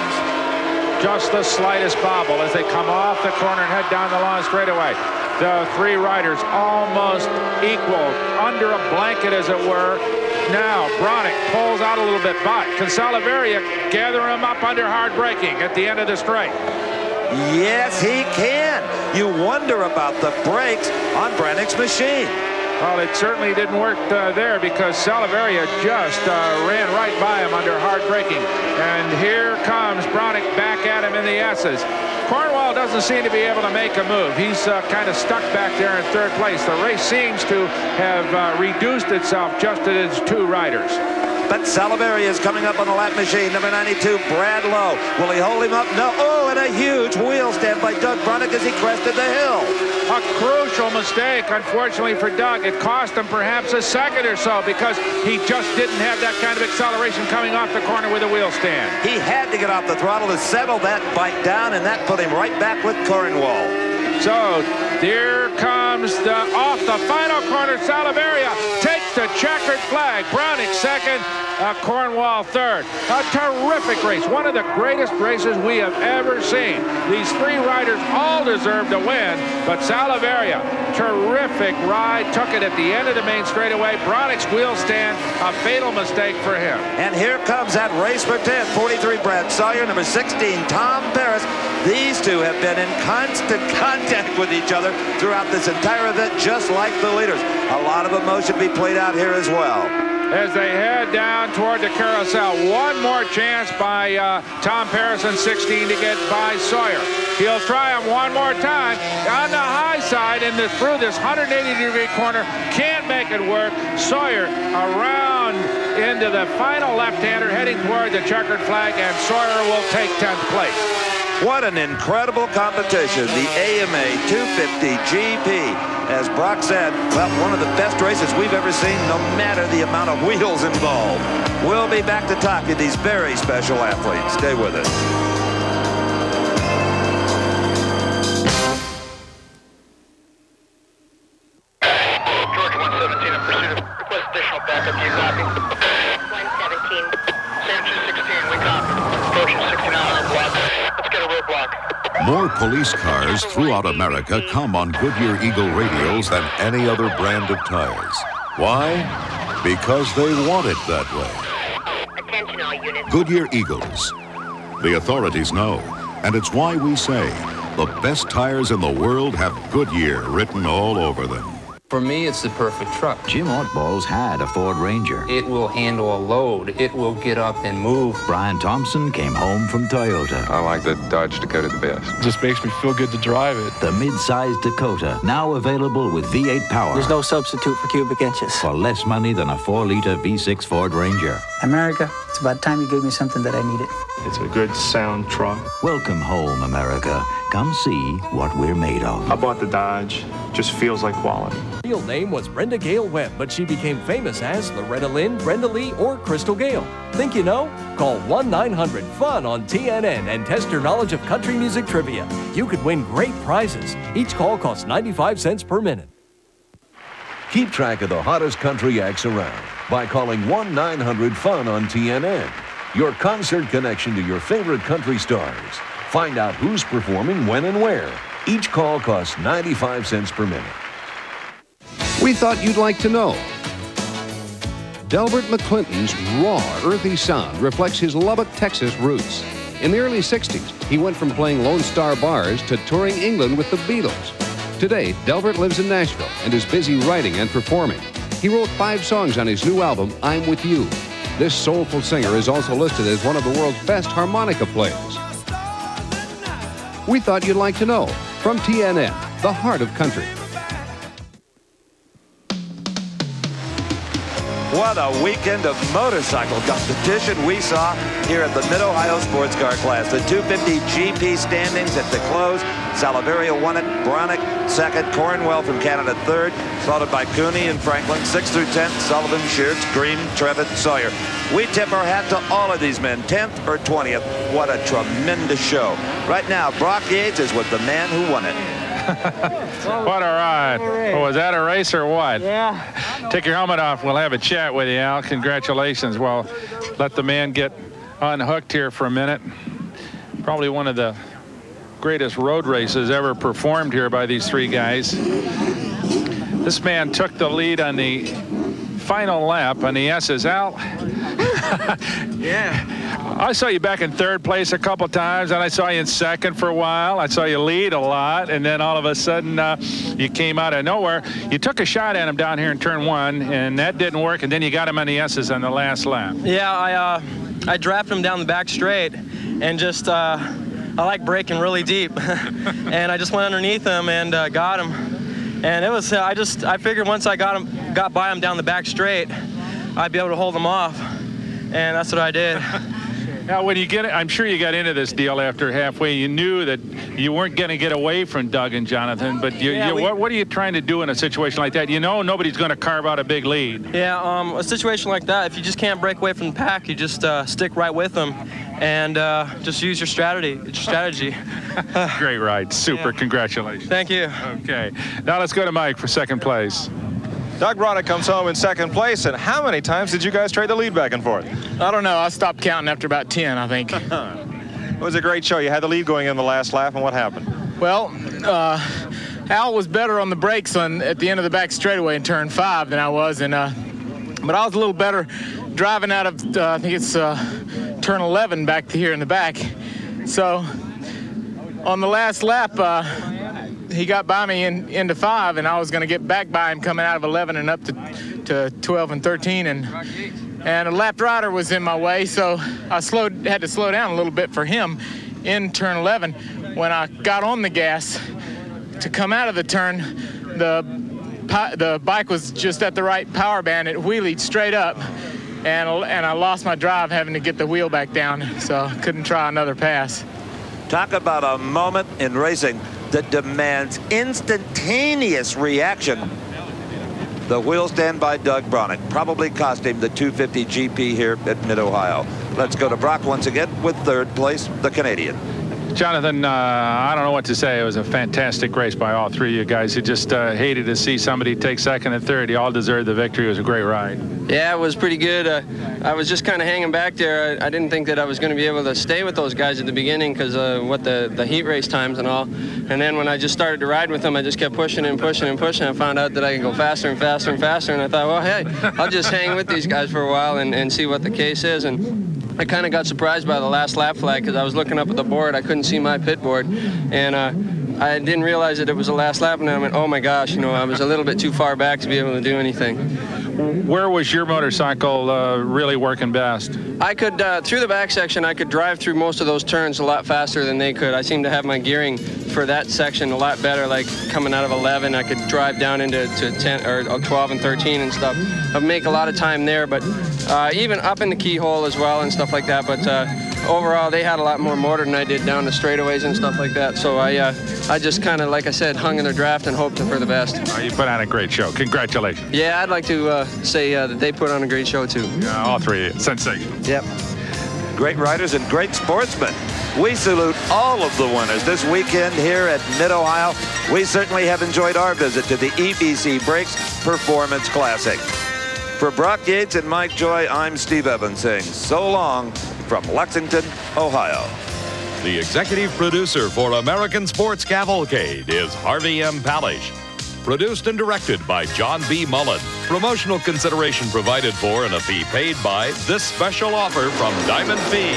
Just the slightest bobble as they come off the corner and head down the long straightaway. The 3 riders almost equal, under a blanket, as it were. Now, Brownick pulls out a little bit, but can Salaverry gather him up under hard braking at the end of the straight? Yes, he can. You wonder about the brakes on Brownick's machine. Well, it certainly didn't work there because Salaverry just ran right by him under hard braking. And here comes Brownick back at him in the S's. Cornwell doesn't seem to be able to make a move. He's kind of stuck back there in 3rd place. The race seems to have reduced itself just to its 2 riders. But Salaverry is coming up on the lap machine. Number 92, Brad Lowe. Will he hold him up? No. Oh, and a huge wheel stand by Doug Brownick as he crested the hill. A crucial mistake, unfortunately, for Doug. It cost him perhaps a second or so because he just didn't have that kind of acceleration coming off the corner with a wheel stand. He had to get off the throttle to settle that bike down, and that put him right back with Cornwell. So here comes off the final corner. Salaverry takes the checkered flag. Brownick 2nd, Cornwell 3rd. A terrific race. One of the greatest races we have ever seen. These 3 riders all deserve to win, but Salaverry, terrific ride. Took it at the end of the main straightaway. Brownick's wheel stand, a fatal mistake for him. And here comes that race for 10th. 43, Brad Sawyer. Number 16, Tom Paris. These 2 have been in constant contact with each other throughout this entire event, just like the leaders. A lot of emotion be played out here as well. As they head down toward the carousel, one more chance by Tom Paris in 16 to get by Sawyer. He'll try him one more time on the high side and through this 180-degree corner. Can't make it work. Sawyer around into the final left-hander heading toward the checkered flag, and Sawyer will take 10th place. What an incredible competition, the AMA 250 GP. As Brock said, well, one of the best races we've ever seen, no matter the amount of wheels involved. We'll be back to talk to these very special athletes. Stay with us. George 117 in pursuit of request additional backup. Do you copy? 117. Same 216, we copy. Approaching 6900 block. Let's get a roadblock. More police cars throughout America come on Goodyear Eagle radials than any other brand of tires. Why? Because they want it that way. Attention all units. Goodyear Eagles. The authorities know, and it's why we say the best tires in the world have Goodyear written all over them. For me, it's the perfect truck. Jim Ortballs had a Ford Ranger. It will handle a load. It will get up and move. Brian Thompson came home from Toyota. I like the Dodge Dakota the best. It just makes me feel good to drive it. The mid-size Dakota, now available with V8 power. There's no substitute for cubic inches. For less money than a 4-liter V6 Ford Ranger. America, it's about time you gave me something that I needed. It's a good, sound truck. Welcome home, America. Come see what we're made of. I bought the Dodge. Just feels like quality. Real name was Brenda Gale Webb, but she became famous as Loretta Lynn, Brenda Lee, or Crystal Gale. Think you know? Call 1-900-FUN on TNN and test your knowledge of country music trivia. You could win great prizes. Each call costs 95 cents per minute. Keep track of the hottest country acts around by calling 1-900-FUN on TNN. Your concert connection to your favorite country stars. Find out who's performing when and where. Each call costs 95 cents per minute. We thought you'd like to know. Delbert McClinton's raw, earthy sound reflects his Lubbock, Texas roots. In the early 60s, he went from playing Lone Star bars to touring England with the Beatles. Today, Delbert lives in Nashville and is busy writing and performing. He wrote 5 songs on his new album, I'm With You. This soulful singer is also listed as one of the world's best harmonica players. We thought you'd like to know. From TNN, the heart of country. What a weekend of motorcycle competition we saw here at the Mid-Ohio Sports Car Class. The 250 GP standings at the close. Salaveria won it, Bronick second, Cornwell from Canada third, followed by Cooney and Franklin 6th through 10th, Sullivan, Shearts, Green, Trevitt, Sawyer. We tip our hat to all of these men, 10th or 20th. What a tremendous show. Right now, Brock Yates is with the man who won it. What a ride. Oh, was that a race or what? Yeah. Take your helmet off. We'll have a chat with you, Al. Congratulations. Well, let the man get unhooked here for a minute. Probably one of the greatest road races ever performed here by these 3 guys. This man took the lead on the final lap on the S's. Al, yeah. I saw you back in 3rd place a couple times, and I saw you in 2nd for a while. I saw you lead a lot, and then all of a sudden you came out of nowhere. You took a shot at him down here in turn 1, and that didn't work, and then you got him on the S's on the last lap. Yeah, I drafted him down the back straight, and just I like braking really deep, and I just went underneath him and got him. And it was I figured once I got by him down the back straight, I'd be able to hold him off, and that's what I did. Now, when you get it, I'm sure you got into this deal after halfway. You knew that you weren't going to get away from Doug and Jonathan, but what are you trying to do in a situation like that? You know nobody's going to carve out a big lead. Yeah, a situation like that, if you just can't break away from the pack, you just stick right with them and just use your strategy. Great ride. Super. Yeah. Congratulations. Thank you. Okay. Now let's go to Mike for 2nd place. Doug Bronick comes home in 2nd place, and how many times did you guys trade the lead back and forth? I don't know. I stopped counting after about 10, I think. It was a great show. You had the lead going in the last lap, and what happened? Well, Al was better on the brakes at the end of the back straightaway in turn 5 than I was, but I was a little better driving out of, I think it's turn 11 back to here in the back. So on the last lap, he got by me into 5, and I was going to get back by him coming out of 11 and up to 12 and 13, and a lapped rider was in my way, so I had to slow down a little bit for him in turn 11. When I got on the gas to come out of the turn, the bike was just at the right power band. It wheelied straight up, and I lost my drive having to get the wheel back down, so couldn't try another pass. Talk about a moment in racing that demands instantaneous reaction. The wheel stand by Doug Bronick probably cost him the 250 GP here at Mid-Ohio. Let's go to Brock once again with third place, the Canadian. Jonathan, I don't know what to say. It was a fantastic race by all three of you guys. You just hated to see somebody take second and third. You all deserved the victory. It was a great ride. Yeah, it was pretty good. I was just kind of hanging back there. I didn't think that I was going to be able to stay with those guys at the beginning because what the heat race times and all. And then when I just started to ride with them, I just kept pushing and pushing and pushing. I found out that I could go faster and faster and faster. And I thought, well, hey, I'll just hang with these guys for a while and see what the case is. And I kind of got surprised by the last lap flag because I was looking up at the board. I couldn't see my pit board, and I didn't realize that it was the last lap, and I went, oh my gosh, you know, I was a little bit too far back to be able to do anything. Where was your motorcycle really working best? I could, through the back section, I could drive through most of those turns a lot faster than they could. I seemed to have my gearing for that section a lot better, like coming out of 11, I could drive down into 10 or 12 and 13 and stuff. I'd make a lot of time there, but even up in the keyhole as well and stuff like that. But overall, they had a lot more motor than I did down the straightaways and stuff like that. So I just kind of, like I said, hung in their draft and hoped for the best. You put on a great show. Congratulations. Yeah, I'd like to say that they put on a great show, too. All three. Sensational. Yep. Great riders and great sportsmen. We salute all of the winners this weekend here at Mid-Ohio. We certainly have enjoyed our visit to the EBC Brakes Performance Classic. For Brock Yates and Mike Joy, I'm Steve Evans saying so long from Lexington, Ohio. The executive producer for American Sports Cavalcade is Harvey M. Palish. Produced and directed by John B. Mullen. Promotional consideration provided for and a fee paid by this special offer from Diamond P.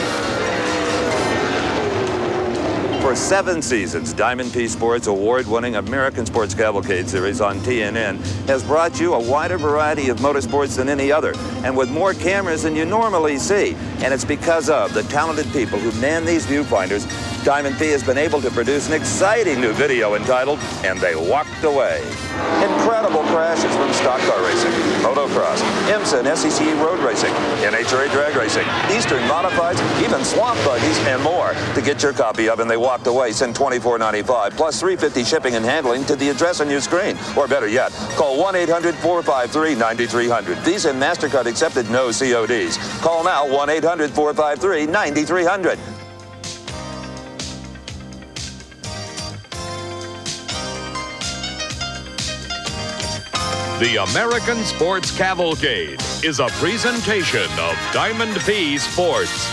For 7 seasons, Diamond P Sports' award-winning American Sports Cavalcade series on TNN has brought you a wider variety of motorsports than any other, and with more cameras than you normally see. And it's because of the talented people who man these viewfinders, Diamond P has been able to produce an exciting new video entitled, And They Walked Away. Incredible crashes from stock car racing, motocross, IMSA and SEC road racing, NHRA drag racing, Eastern modifieds, even swamp buggies, and more. To get your copy of And They Walked Away, send $24.95 plus $3.50 shipping and handling to the address on your screen. Or better yet, call 1-800-453-9300. Visa and MasterCard accepted, no CODs. Call now 1-800-453-9300. The American Sports Cavalcade is a presentation of Diamond P Sports.